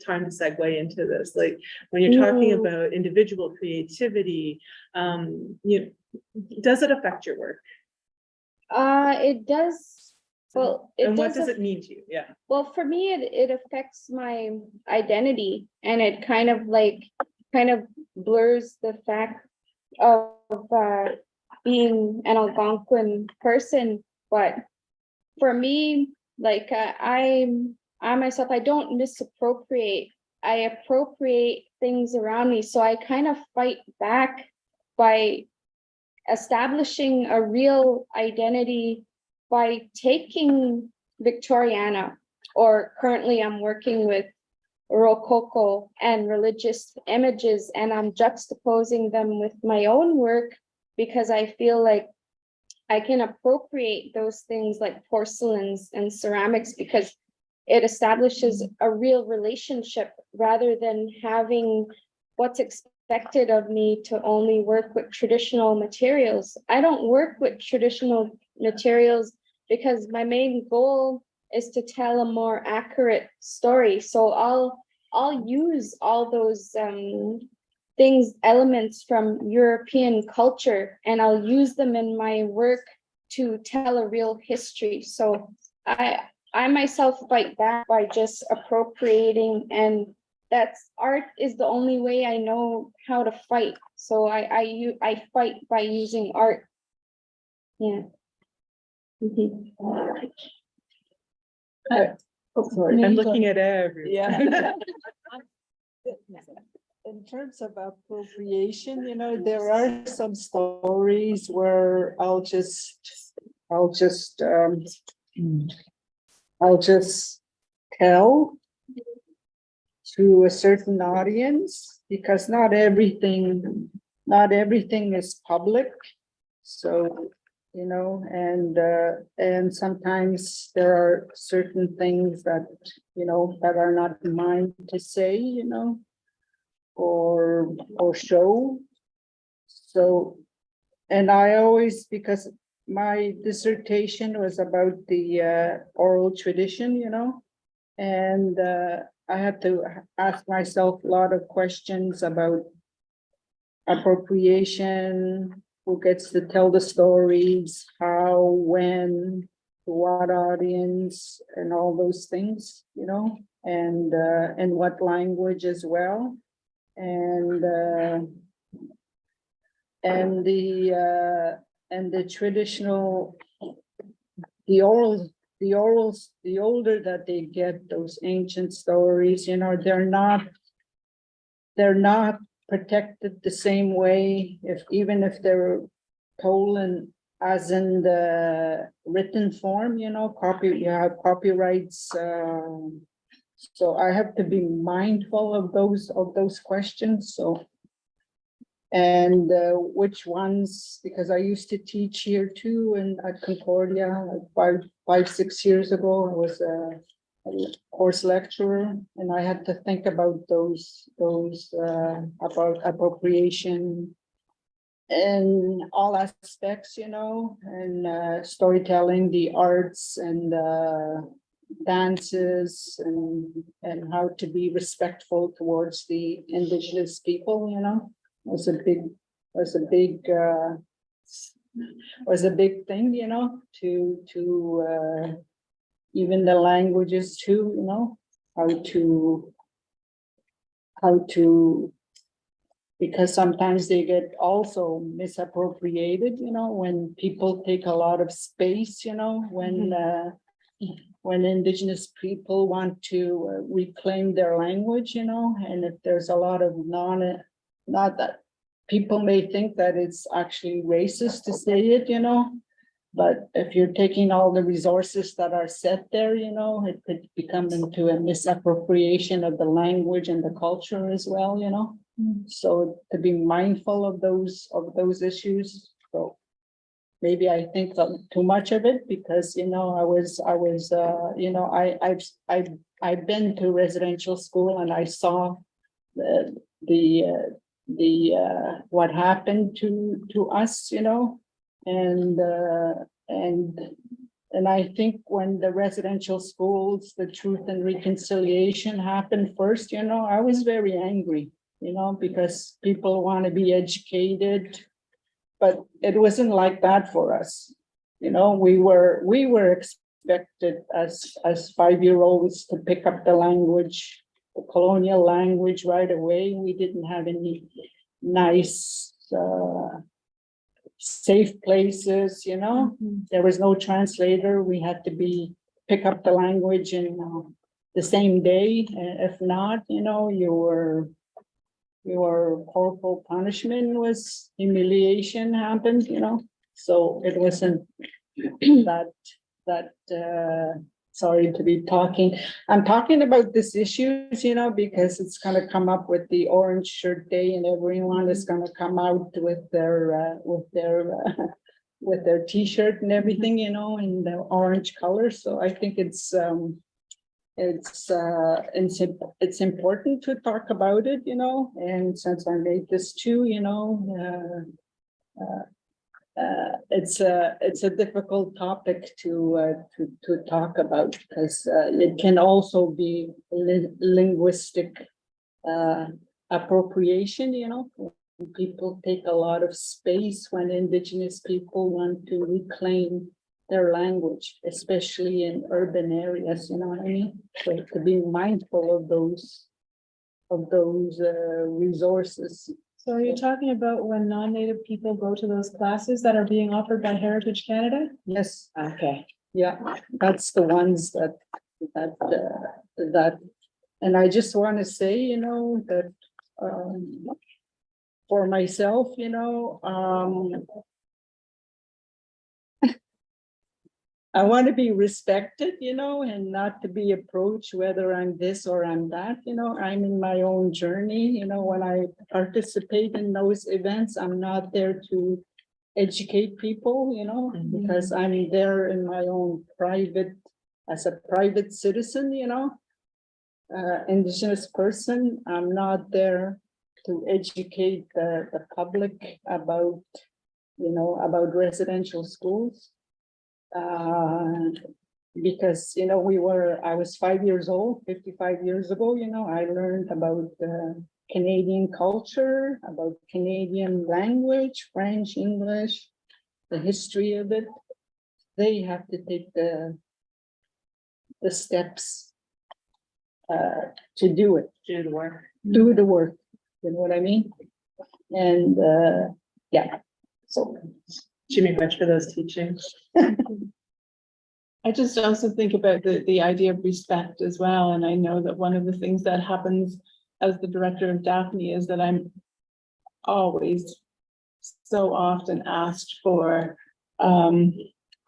time to segue into this. Like, when you're talking about individual creativity, does it affect your work? It does. Well, and what does it mean to you? Yeah. Well, for me, it affects my identity, and it kind of blurs the fact of being an Algonquin person. But for me, like I myself, I don't misappropriate. I appropriate things around me. So I kind of fight back by establishing a real identity by taking Victoriana, or currently I'm working with Rococo and religious images, and I'm juxtaposing them with my own work, because I feel like I can appropriate those things like porcelains and ceramics, because it establishes a real relationship rather than having what's expected of me to only work with traditional materials. I don't work with traditional materials because my main goal is to tell a more accurate story. So I'll use all those elements from European culture, and I'll use them in my work to tell a real history. So I myself fight back by just appropriating, and that's art is the only way I know how to fight. So I fight by using art. Yeah. I'm looking at everyone. Yeah. In terms of appropriation, there are some stories where I'll just tell to a certain audience, because not everything is public. So, and sometimes there are certain things that, that are not mine to say, or show. So, and I always, because my dissertation was about the oral tradition, and I had to ask myself a lot of questions about appropriation, who gets to tell the stories, how, when, to what audience, and all those things, you know, and what language as well. And the traditional, the orals, the older that they get, those ancient stories, you know, they're not protected the same way, even if they're told in, as in the written form, you know, you have copyrights. So I have to be mindful of those questions, so. And which ones, because I used to teach here too, and at Concordia, like 6 years ago, I was a course lecturer, and I had to think about those about appropriation in all aspects, you know, and storytelling, the arts, and dances, and how to be respectful towards the indigenous people, you know, was a big thing, you know, to even the languages too, you know, how to, because sometimes they get also misappropriated, you know, when people take a lot of space, you know, when indigenous people want to reclaim their language, you know, and if there's a lot of not that people may think that it's actually racist to say it, you know, but if you're taking all the resources that are set there, you know, it could become into a misappropriation of the language and the culture as well, you know. So to be mindful of those issues. So maybe I think too much of it, because, you know, I was you know, I've been to residential school, and I saw what happened to us, you know, and I think when the residential schools, the Truth and Reconciliation happened first, you know, I was very angry, you know, because people want to be educated, but it wasn't like that for us. You know, we were expected as 5-year-olds to pick up the language, the colonial language, right away. We didn't have any nice, safe places, you know. There was no translator. We had to pick up the language in the same day. If not, you know, your corporal punishment was humiliation happened, you know. So it wasn't that sorry to be talking. I'm talking about these issues, you know, because it's gonna come up with the Orange Shirt Day, and everyone is gonna come out with their T-shirt and everything, you know, in the orange color. So I think it's important to talk about it, you know, and since I made this too, you know, it's a difficult topic to talk about, because it can also be linguistic appropriation, you know. People take a lot of space when indigenous people want to reclaim their language, especially in urban areas, you know what I mean? So to be mindful of those resources. So are you talking about when non-native people go to those classes that are being offered by Heritage Canada? Yes, Okay. yeah, that's the ones that, and I just want to say, you know, that for myself, you know, I want to be respected, you know, and not to be approached whether I'm this or I'm that, you know. I'm in my own journey, you know. When I participate in those events, I'm not there to educate people, you know, because I'm there in my own as a private citizen, you know, indigenous person. I'm not there to educate the public about, you know, about residential schools. Because, you know, I was 5 years old, 55 years ago, you know, I learned about Canadian culture, about Canadian language, French, English, the history of it. They have to take the steps to do it. Do the work. Do the work, you know what I mean? And, yeah, so. Jimmy Wedge for those teachings. I just also think about the idea of respect as well, and I know that one of the things that happens as the director of Daphne is that I'm always so often asked for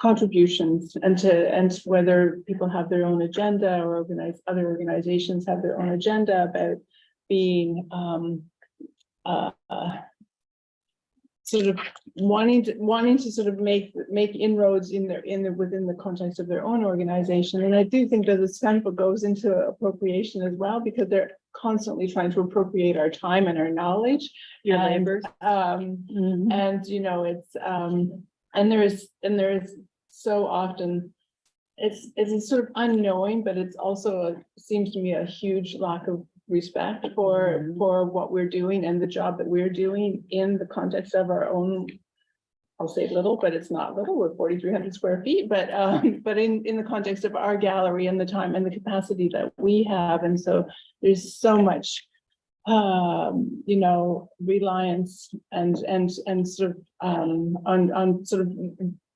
contributions and whether people have their own agenda or other organizations have their own agenda about being sort of wanting to sort of make inroads within the context of their own organization. And I do think that this kind of goes into appropriation as well, because they're constantly trying to appropriate our time and our knowledge. Your And, labor. And, you know, it's, and there is so often, it's sort of unknowing, but it's also, seems to me, a huge lack of respect for what we're doing and the job that we're doing in the context of our own, I'll say little, but it's not little, we're 4,300 square feet, but in the context of our gallery and the time and the capacity that we have. And so there's so much you know, reliance and sort of on sort of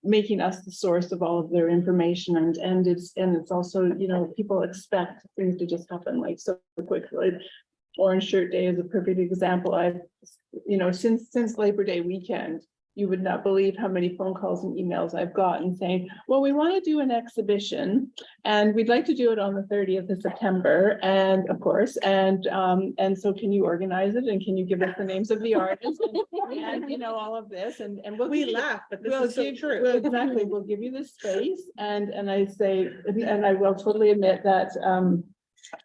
making us the source of all of their information, and it's also, you know, people expect things to just happen like so quickly. Orange Shirt Day is a perfect example. I've, you know, since Labor Day weekend, you would not believe how many phone calls and emails I've gotten saying, well, we want to do an exhibition and we'd like to do it on the 30th of September. And of course, and so can you organize it? And can you give us the names of the artists? And you know, all of this, and We laugh, but this is so true. Well, exactly, we'll give you the space. And I say, and I will totally admit that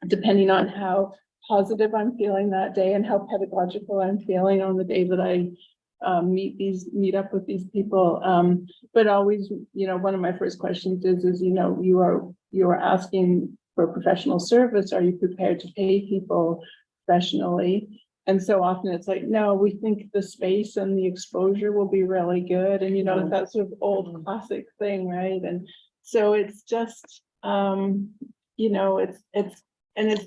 depending on how positive I'm feeling that day and how pedagogical I'm feeling on the day that I meet up with these people, but always, you know, one of my first questions is, you know, you are asking for professional service. Are you prepared to pay people professionally? And so often it's like, no, we think the space and the exposure will be really good. And, you know, that sort of old classic thing, right? And so it's just, you know, it's,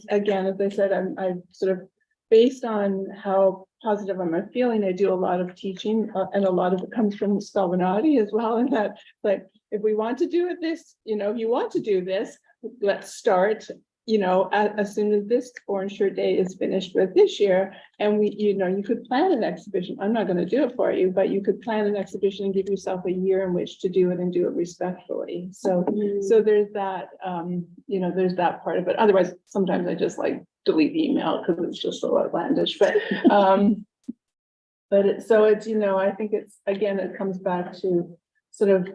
again, as I said, I'm sort of based on how positive I'm feeling. I do a lot of teaching, and a lot of it comes from Stalvinati as well. And that, like, if we want to do it this, you know, if you want to do this, let's start, you know, as soon as this Orange Shirt Day is finished with this year. And we, you know, you could plan an exhibition. I'm not going to do it for you, but you could plan an exhibition and give yourself a year in which to do it and do it respectfully. So there's that, you know, there's that part of it. Otherwise, sometimes I just like delete the email because it's just so outlandish. But so it's, you know, I think it's, again, it comes back to sort of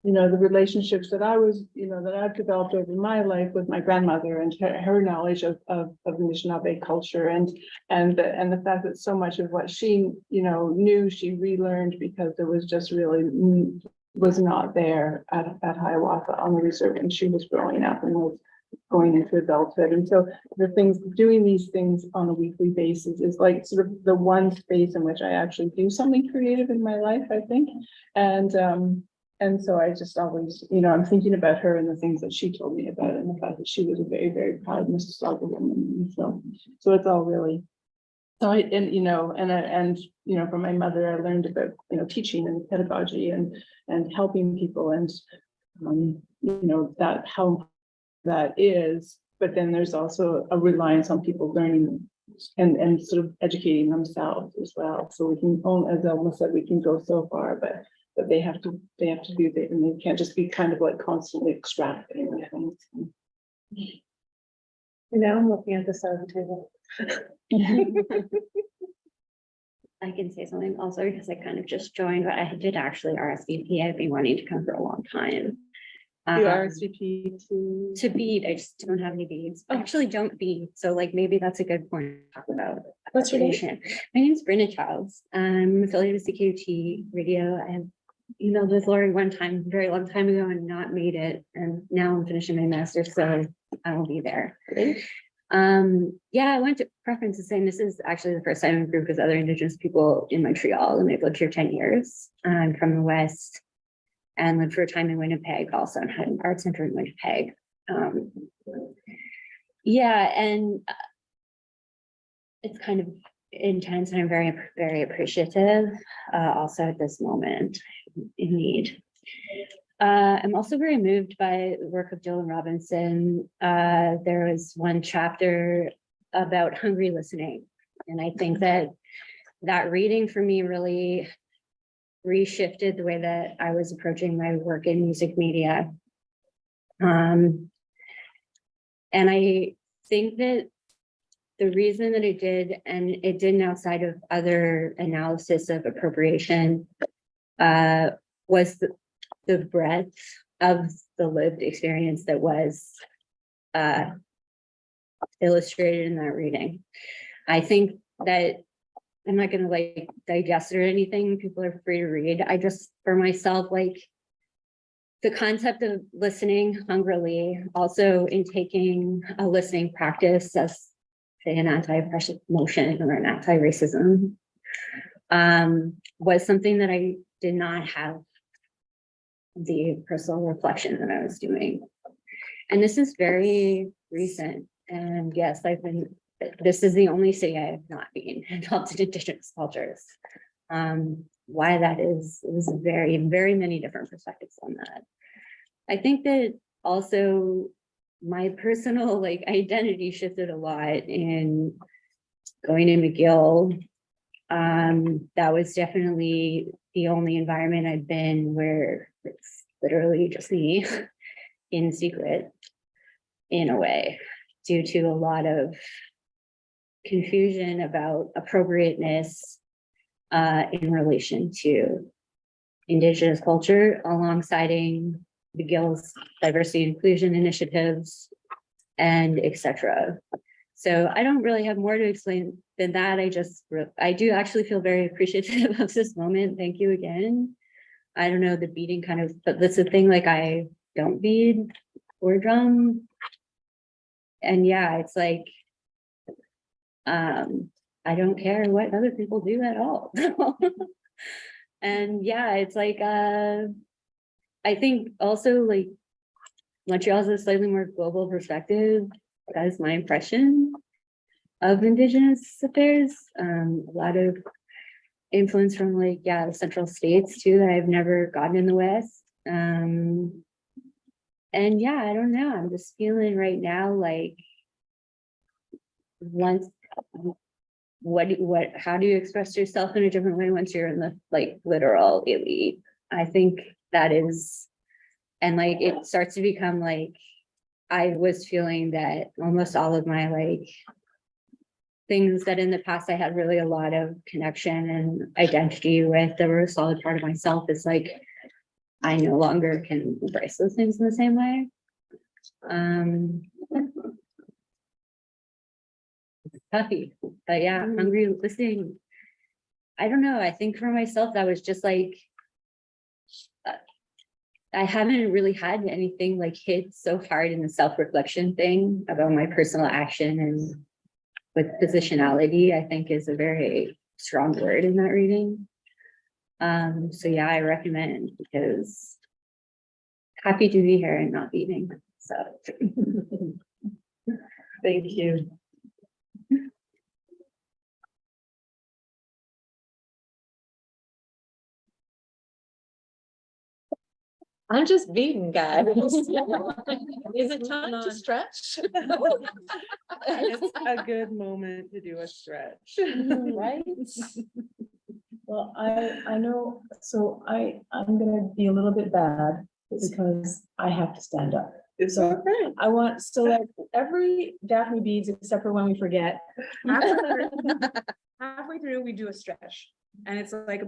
you know, the relationships that I was, you know, that I've developed over my life with my grandmother and her knowledge of the Anishinaabe culture, and the fact that so much of what she, you know, knew, she relearned because there was just really was not there at Hiawatha on the reserve when she was growing up and was going into adulthood. And so doing these things on a weekly basis is like sort of the one space in which I actually do something creative in my life, I think. And so I just always, you know, I'm thinking about her and the things that she told me about, and the fact that she was a very, very proud Mississauga woman. And so it's all really, so you know, you know, from my mother, I learned about, you know, teaching and pedagogy and helping people, and you know, that how that is. But then there's also a reliance on people learning and sort of educating themselves as well. So we can, as Elma said, we can go so far, but they have to do that, and they can't just be kind of like constantly extracting things. Now I'm looking at the side of the table. I can say something also because I kind of just joined, but I did actually RSVP. I've been wanting to come for a long time. You RSVP to bead. I just don't have any beads. I actually don't bead. So like maybe that's a good point to talk about. What's your name? My name is Brenda Childs. I'm affiliated with CQT Radio. I have emailed with Lori one time, a very long time ago, and not made it. And now I'm finishing my master's, so I will be there. Yeah, I want to preference to saying this is actually the first time I've grouped with other Indigenous people in Montreal, and I've lived here 10 years. I'm from the West and lived for a time in Winnipeg also, and had an art center in Winnipeg. Yeah, and it's kind of intense, and I'm very, very appreciative also at this moment in need. I'm also very moved by the work of Dylan Robinson. There was one chapter about hungry listening. And I think that that reading for me really reshifted the way that I was approaching my work in music media. And I think that the reason that it did, and it didn't outside of other analysis of appropriation, was the breadth of the lived experience that was illustrated in that reading. I think that I'm not gonna like digest it or anything, people are free to read. I just, for myself, like the concept of listening hungrily, also in taking a listening practice as say an anti-oppression motion or an anti-racism, was something that I did not have the personal reflection that I was doing. And this is very recent. And yes, this is the only city I have not been involved in Indigenous cultures. Why that is very, very many different perspectives on that. I think that also my personal like identity shifted a lot in going to McGill. That was definitely the only environment I've been where it's literally just me in secret, in a way, due to a lot of confusion about appropriateness in relation to Indigenous culture, alongside McGill's diversity and inclusion initiatives, and etc. So I don't really have more to explain than that. I do actually feel very appreciative of this moment. Thank you again. I don't know, the beading kind of, but that's the thing, like I don't bead or drum. And yeah, it's like, I don't care what other people do at all. And yeah, it's like, I think also like Montreal has a slightly more global perspective. That is my impression of Indigenous affairs. A lot of influence from like, yeah, the central states too, that I've never gotten in the West. And yeah, I don't know, I'm just feeling right now like how do you express yourself in a different way once you're in the like literal elite? I think that is, and like it starts to become like, I was feeling that almost all of my like things that in the past I had really a lot of connection and identity with, that were a solid part of myself, is like I no longer can embrace those things in the same way. It's puffy, but yeah, hungry listening. I don't know, I think for myself that was just like I haven't really had anything like hit so hard in the self-reflection thing about my personal action, and with positionality, I think is a very strong word in that reading. So yeah, I recommend, because happy to be here and not beading. So Thank you. I'm just beating, guys. Is it time to stretch? It's a good moment to do a stretch. Right? Well, I know, so I'm gonna be a little bit bad because I have to stand up. It's So okay. I want, so like every Daphne beads, except for when we forget, halfway through, we do a stretch. And it's like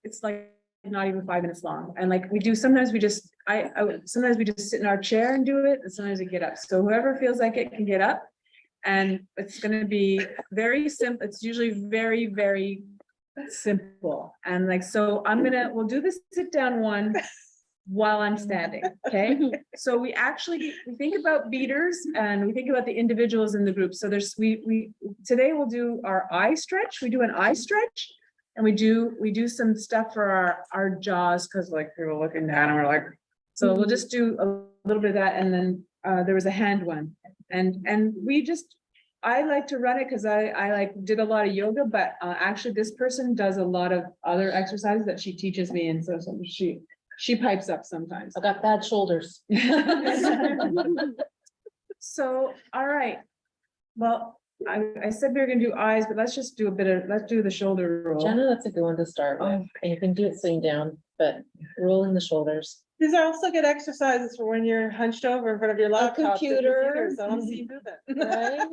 it's like not even 5 minutes long. And like we do, sometimes we just, sometimes we just sit in our chair and do it, and sometimes we get up. So whoever feels like it can get up. And it's gonna be very simple. It's usually very, very simple. And like, so we'll do the sit down one. while I'm standing, okay? So we think about beaders and we think about the individuals in the group. So today we'll do our eye stretch. We do an eye stretch and we do some stuff for our jaws, because like people looking down and we're like, so we'll just do a little bit of that. And then there was a hand one. And I like to run it because I like did a lot of yoga, but actually this person does a lot of other exercises that she teaches me. And so she pipes up sometimes. I got bad shoulders. So, all right. Well, I said we were gonna do eyes, but let's just do let's do the shoulder roll. Jenna, that's a good one to start with. And you can do it sitting down, but rolling the shoulders. These are also good exercises for when you're hunched over in front of your laptop. computer. So I don't see you moving. Right?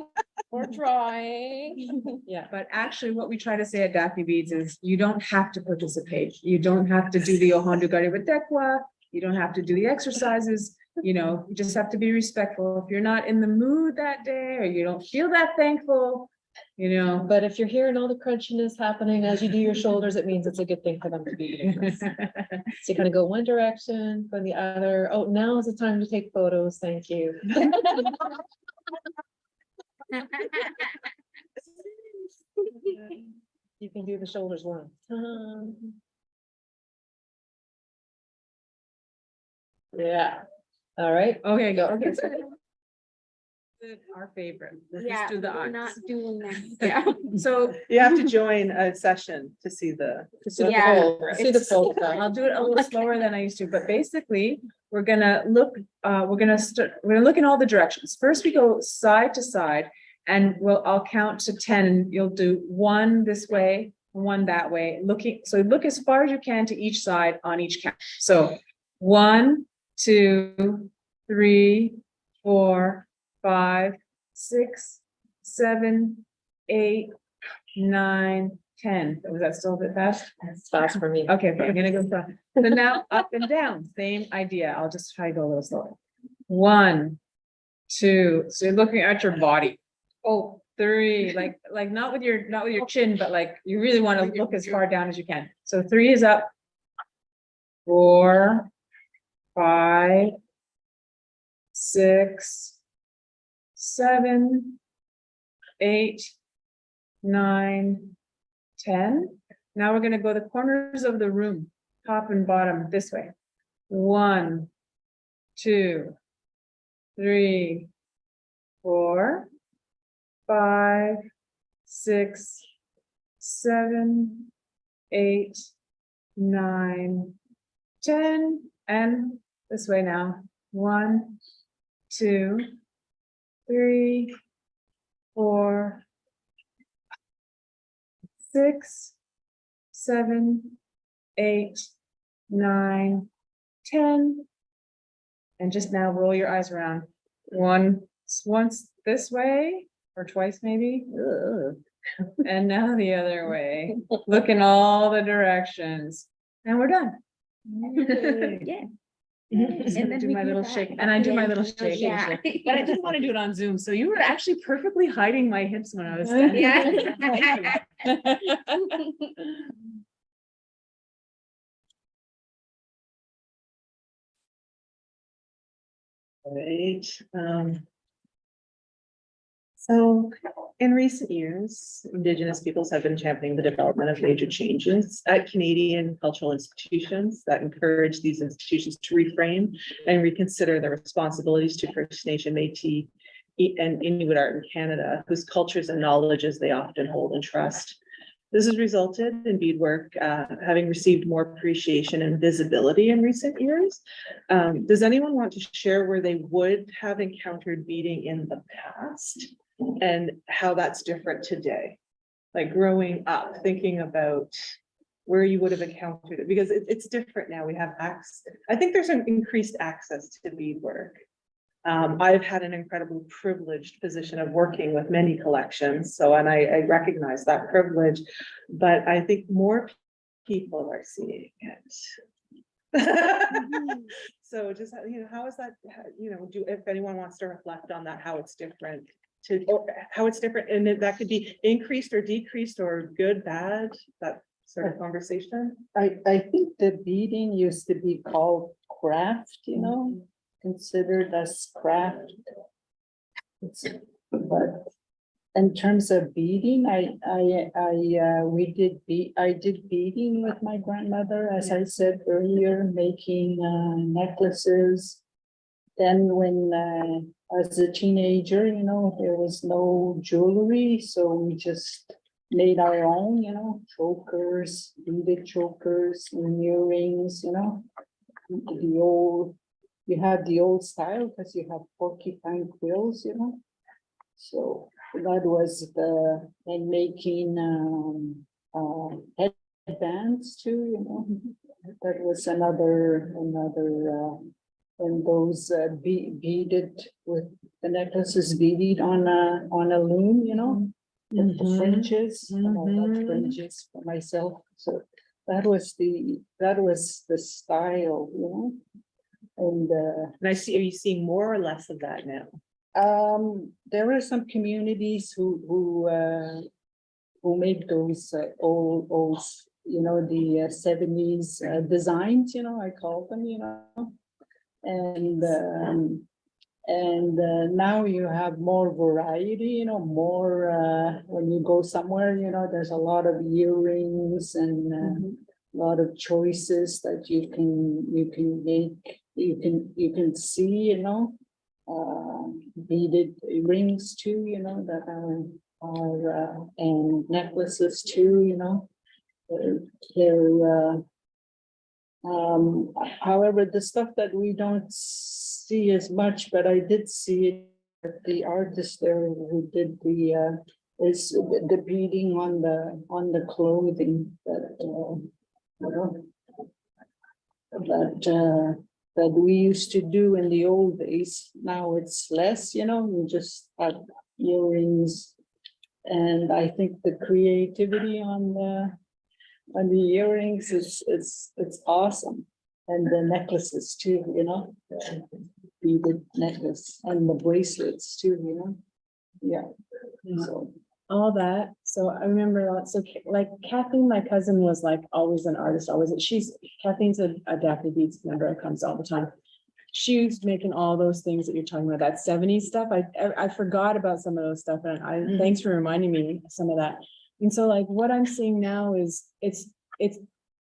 Or drawing. Yeah, but actually what we try to say at Daphne Beads is you don't have to participate. You don't have to do the Ohandu Garibatekwa. You don't have to do the exercises. You just have to be respectful. If you're not in the mood that day or you don't feel that thankful, But if you're hearing all the crunchiness happening as you do your shoulders, it means it's a good thing for them to be doing this. So you kind of go one direction, go the other. Oh, now is the time to take photos. Thank you. You can do the shoulders one. Yeah. All right. Okay, go. Okay. Our favorite. Let's Yeah, just do the we're eyes. not doing that. Yeah. So You have to join a session to see the. Yeah. See the photo. I'll do it a little slower than I used to, but basically, we're gonna look, we're gonna look in all the directions. First, we go side to side, and I'll count to 10, and you'll do one this way, one that way, so look as far as you can to each side on each count. So 1, 2, 3, 4, 5, 6, 7, 8, 9, 10. Was that still a bit fast? That's fast for me. Okay, I'm gonna go fast. So now up and down, same idea. I'll just try to go a little slower. 1, 2, so you're looking at your body. Oh, 3, like not with your chin, but like you really want to look as far down as you can. So 3 is up. 4, 5, 6, 7, 8, 9, 10. Now we're going to go the corners of the room, top and bottom this way. 1, 2, 3, 4, 5, 6, 7, 8, 9, 10, and this way now. 1, 2, 3, 4, 6, 7, 8, 9, 10. And just now roll your eyes around. Once this way, or twice maybe. And now the other way. Look in all the directions. And we're done. Yeah. And then do we my do little that shake, at and I the do my end. little shake. Yeah. But I didn't want to do it on Zoom, so you were actually perfectly hiding my hips when I was standing. Yeah. Right. So in recent years, Indigenous peoples have been championing the development of major changes at Canadian cultural institutions that encourage these institutions to reframe and reconsider their responsibilities to First Nation, Métis, and Inuit art in Canada, whose cultures and knowledges they often hold in trust. This has resulted in beadwork having received more appreciation and visibility in recent years. Does anyone want to share where they would have encountered beading in the past and how that's different today? Like growing up, thinking about where you would have encountered it, because it's different now. We have access. I think there's an increased access to beadwork. I've had an incredibly privileged position of working with many collections, and I recognize that privilege, but I think more people are seeing it. So just, how is that, if anyone wants to reflect on that, how it's different and that could be increased or decreased or good, bad, that sort of conversation. I think the beading used to be called craft, considered as craft. But in terms of beading, I did beading with my grandmother, as I said earlier, making necklaces. Then when as a teenager, there was no jewelry, so we just made our own, chokers, beaded chokers, and earrings, you have the old style because you have porcupine quills, So that was and making headbands too, That was another, and those beaded with the necklaces beaded on a loom, with the fringes, and I love fringes for myself, so that was the style, And And I see, are you seeing more or less of that now? there are some communities who made those old, the 70s designs, I call them, and now you have more variety, more when you go somewhere, there's a lot of earrings and a lot of choices that you can make, you can see, beaded rings too, that are and necklaces too, they're however, the stuff that we don't see as much, but I did see it, the artist there who did is the beading on the clothing that we used to do in the old days. Now it's less, we just have earrings. And I think the creativity on the earrings it's awesome. And the necklaces too, beaded necklace and the bracelets too, Yeah. So All that. So I remember, so like Kathleen, my cousin, was like always an artist, always. Kathleen's a Daphne Beads member, comes all the time. She was making all those things that you're talking about, that 70s stuff. I forgot about some of those stuff, and thanks for reminding me of some of that. And so like what I'm seeing now is it's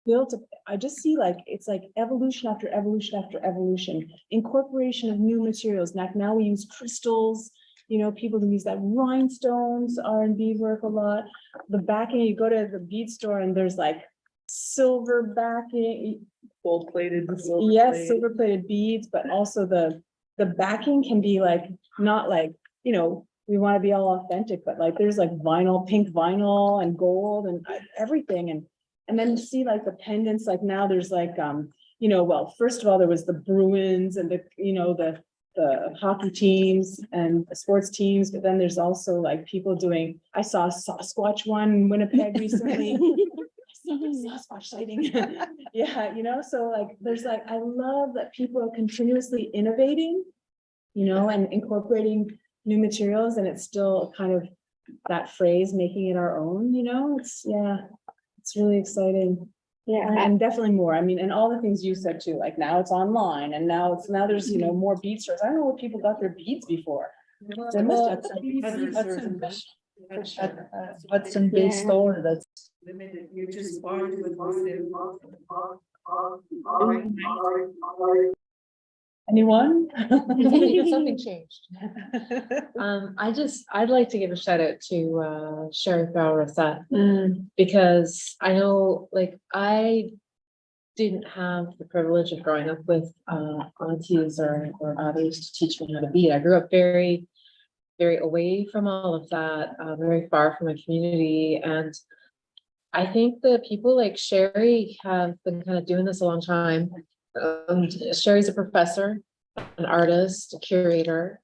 built, I just see like, it's like evolution after evolution after evolution, incorporation of new materials. Now we use crystals, people who use that, rhinestones are in beadwork a lot. The backing, you go to the bead store and there's like silver backing, Gold plated. yes, silver plated beads, but also the backing can be like, not like, we want to be all authentic, but like there's like vinyl, pink vinyl and gold and everything. And then you see like the pendants, like now there's like, well, first of all, there was the Bruins and the hockey teams and the sports teams, but then there's also like people doing, I saw a Sasquatch one in Winnipeg recently. Sasquatch sighting. Yeah, so like there's like, I love that people are continuously innovating, and incorporating new materials, and it's still kind of that phrase, making it our own, it's really exciting. Yeah, and definitely more. I mean, and all the things you said too, like now it's online and now there's, more bead stores. I don't know where people got their beads before. They must have some bead stores. Hudson Bay store that's Limited, you just want to anyone? Something changed. I'd like to give a shout out to Sherry Fowler-Rosette, because I know, like, I didn't have the privilege of growing up with aunties or others to teach me how to bead. I grew up very, very away from all of that, very far from my community. And I think that people like Sherry have been kind of doing this a long time. Sherry's a professor, an artist, a curator,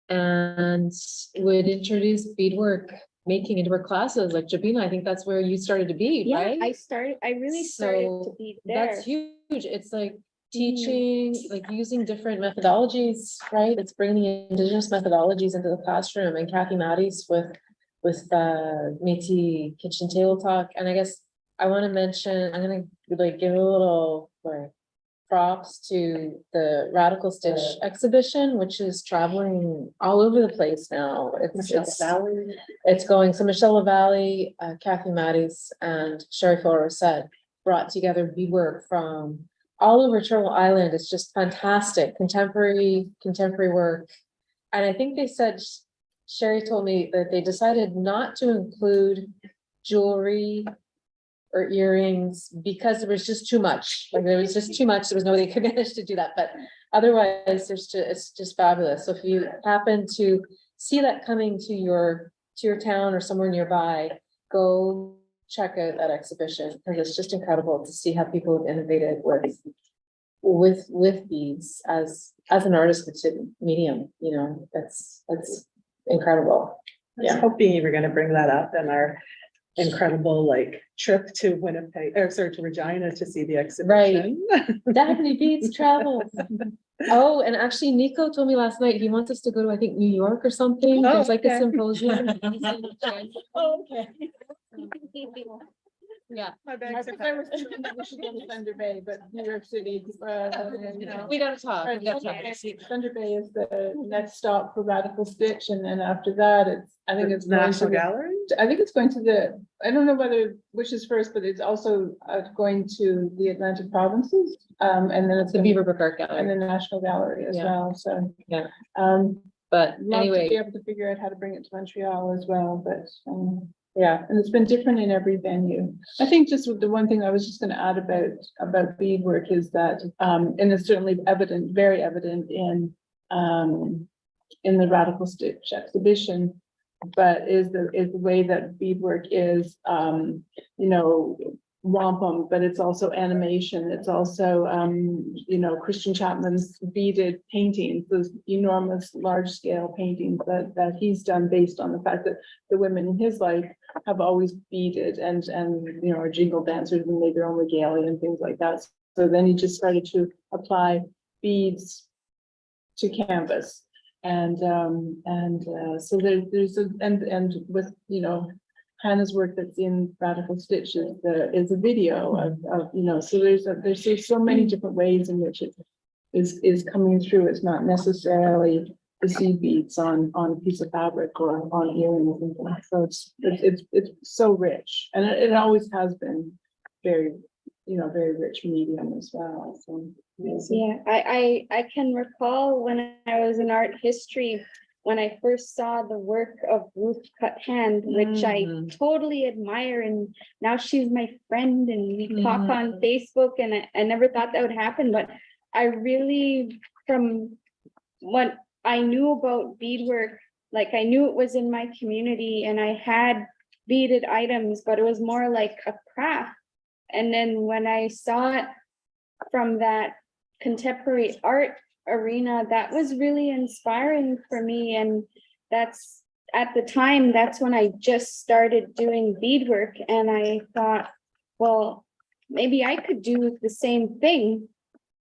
and would introduce beadwork making into her classes. Like Jabina, I think that's where you started to bead, right? I really started to bead there. That's huge. It's like teaching, like using different methodologies, right? It's bringing the indigenous methodologies into the classroom, and Kathy Maddie's with Métis Kitchen Table Talk. And I guess I want to mention, I'm gonna like give a little like props to the Radical Stitch exhibition, which is traveling all over the place now. It's going, so Michelle LaValle, Kathy Matties, and Sherry Fuller brought together beadwork from all over Turtle Island. It's just fantastic, contemporary work. And I think they said, Sherry told me that they decided not to include jewelry or earrings because there was just too much. Like there was just too much. There was no way they could manage to do that. But otherwise, it's just fabulous. So if you happen to see that coming to your town or somewhere nearby, go check out that exhibition because it's just incredible to see how people have innovated with beads as an artistic medium. You know, that's incredible. I was hoping you were gonna bring that up in our incredible like trip to Winnipeg, or sorry, to Regina to see the exhibition. Right. Daphne Beads travels. Oh, and actually Nico told me last night, he wants us to go to, I think, New York or something. Oh, There's like okay. a symposium. Oh, okay. Yeah. I was thinking that we should go to Thunder Bay, but New York City, We gotta talk. Or, Thunder Bay is the next stop for Radical Stitch, and then after that, I think it's going to National the, Gallery. I think it's going to the, I don't know whether which is first, but it's also going to the Atlantic provinces. And then it's The going Beaverbrook Art and Gallery. the National Gallery as Yeah. well, so. Yeah. Love But to be anyway, able to figure out how to bring it to Montreal as well, but, yeah. and it's been different in every venue. I think just the one thing I was just gonna add about beadwork is that, and it's certainly evident, very evident in the Radical Stitch exhibition, but is the way that beadwork is, you know, wampum, but it's also animation. It's also, you know, Christian Chapman's beaded paintings, those enormous large scale paintings that he's done based on the fact that the women in his life have always beaded and, you know, are jingle dancers and made their own regalia and things like that. So then he just started to apply beads to canvas. And so there's and with, you know, Hannah's work that's in Radical Stitch is a video of, you know, so there's so many different ways in which it is coming through. It's not necessarily the seed beads on a piece of fabric or on earrings and things. So it's so rich, and it always has been very, you know, very rich medium as well. So Yeah, I can recall when I was in art history, when I first saw the work of Ruth Cut Hand, which I totally admire, and now she's my friend and we talk on Facebook, and I never thought that would happen, but I really, from what I knew about beadwork, like I knew it was in my community and I had beaded items, but it was more like a craft. And then when I saw it from that contemporary art arena, that was really inspiring for me. And that's, at the time, that's when I just started doing beadwork, and I thought, well, maybe I could do the same thing.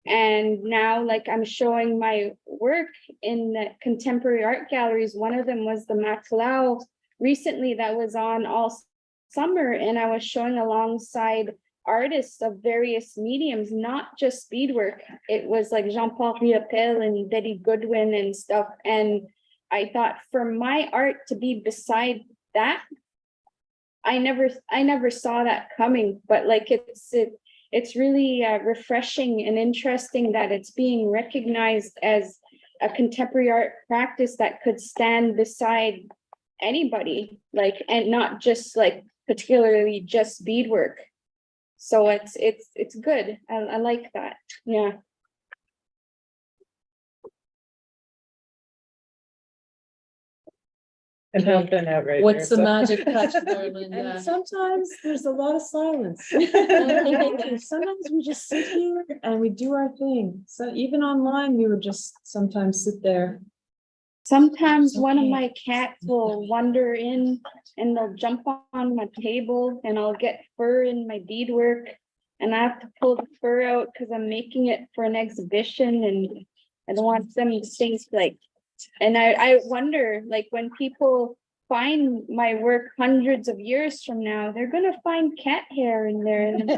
And now, like, I'm showing my work in the contemporary art galleries. One of them was the Maclau recently that was on all summer, and I was showing alongside artists of various mediums, not just beadwork. It was like Jean-Paul Riopel and Betty Goodwin and stuff. And I thought, for my art to be beside that, I never saw that coming. But like it's really refreshing and interesting that it's being recognized as a contemporary art practice that could stand beside anybody, like, and not just like particularly just beadwork. So it's good. I like that. Yeah. And helping out right What's the there, so. magic touch there, Linda? And sometimes there's a lot of silence. Sometimes we just sit here and we do our thing. So even online, we would just sometimes sit there. Sometimes one of my cats will wander in and they'll jump on my table, and I'll get fur in my beadwork, and I have to pull the fur out because I'm making it for an exhibition, and I don't want them to think like, and I wonder, like, when people find my work hundreds of years from now, they're gonna find cat hair in there, and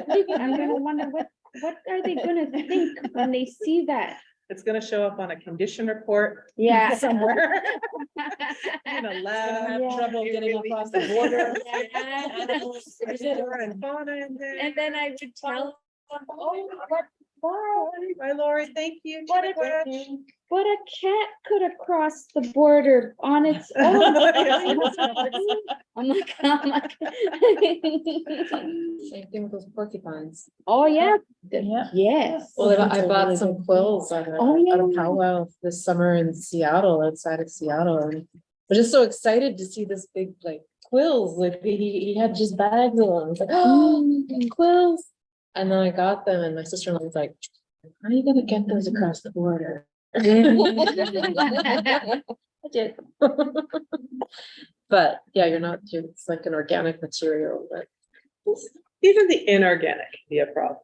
I'm gonna wonder what are they gonna think when they see that? It's gonna show up on a condition report. Yeah. Somewhere. In a lab. Yeah. Trouble getting across the border. There's flora and fauna in there. And then I would tell them, oh, wow, Bye, Lori, thank you. What a Chick-a-quack. but a cat could have crossed the border on its own. I'm like, Same thing with those porcupines. oh, yeah, Yeah. yes. Well, I bought some quills at a Oh, yeah. powwow this summer in Seattle, outside of Seattle, and I'm just so excited to see this big like quills, like he had just bags of them. I was like, oh, quills. And then I got them and my sister-in-law was like, how are you gonna get those across the border? I did. But yeah, it's like an organic material, but Even the inorganic can be a problem.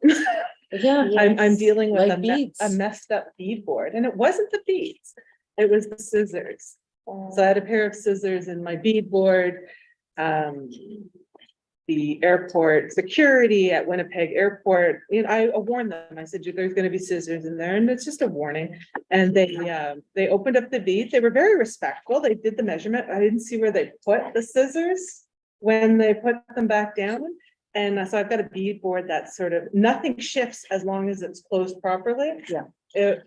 yeah. I'm dealing with Like beads. a messed up bead board, and it wasn't the beads, it was the scissors. So I had a pair of scissors in my bead board. The airport security at Winnipeg Airport, I warned them, I said, there's gonna be scissors in there, and it's just a warning. And they opened up the beads, they were very respectful, they did the measurement, I didn't see where they put the scissors when they put them back down. And so I've got a bead board that sort of, nothing shifts as long as it's closed properly. Yeah.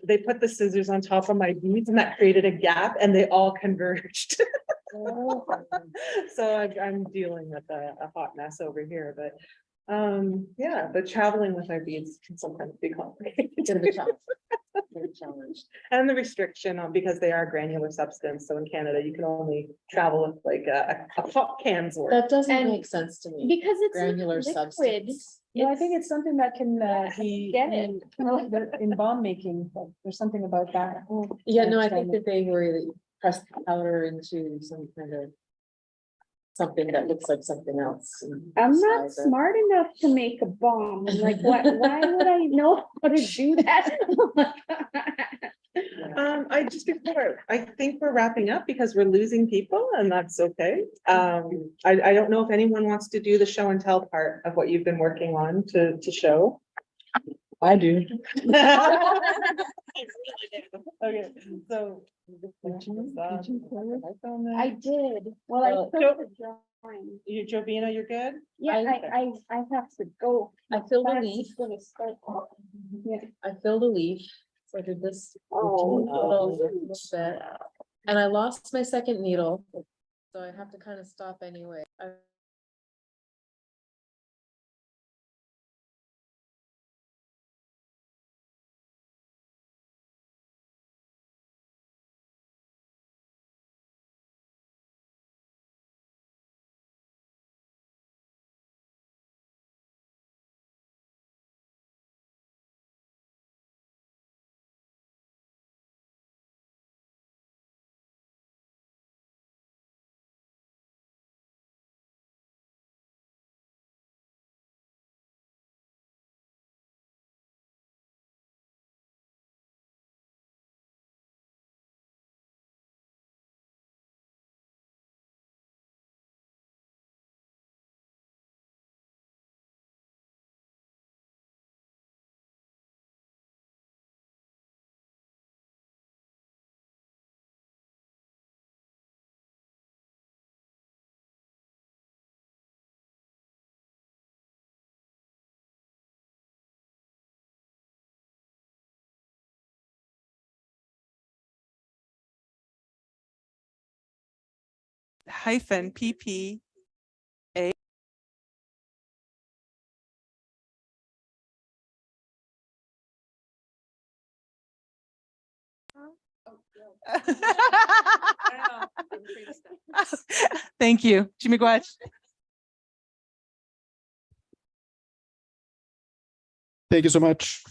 They put the scissors on top of my beads and that created a gap and they all converged. So I'm dealing with a hot mess over here, but yeah, but traveling with our beads can sometimes be complicated. And the restriction on, because they are granular substance, so in Canada, you can only travel with like a pop can's worth. That doesn't And make sense to me. Because it's Granular liquid. substance. Yeah, I think it's something that can be Get it. in bomb making, but there's something about that. Yeah, no, I think that they worry that you press the powder into some kind of something that looks like something else. and I'm not size it. smart enough to make a bomb. I'm like, why would I know how to do that? I think we're wrapping up because we're losing people and that's okay. I don't know if anyone wants to do the show and tell part of what you've been working on to show. I do. Okay, so. I did. Well, I Well, took the drawing. Jovina, you're good? Yeah, I have to go. I filled a Class leaf. is gonna start. Yeah. I filled a leaf. So I did this. Oh. little bit, and I lost my second needle. So I have to kind of stop anyway. -pp Thank you, Jimmy Guach. Thank you so much.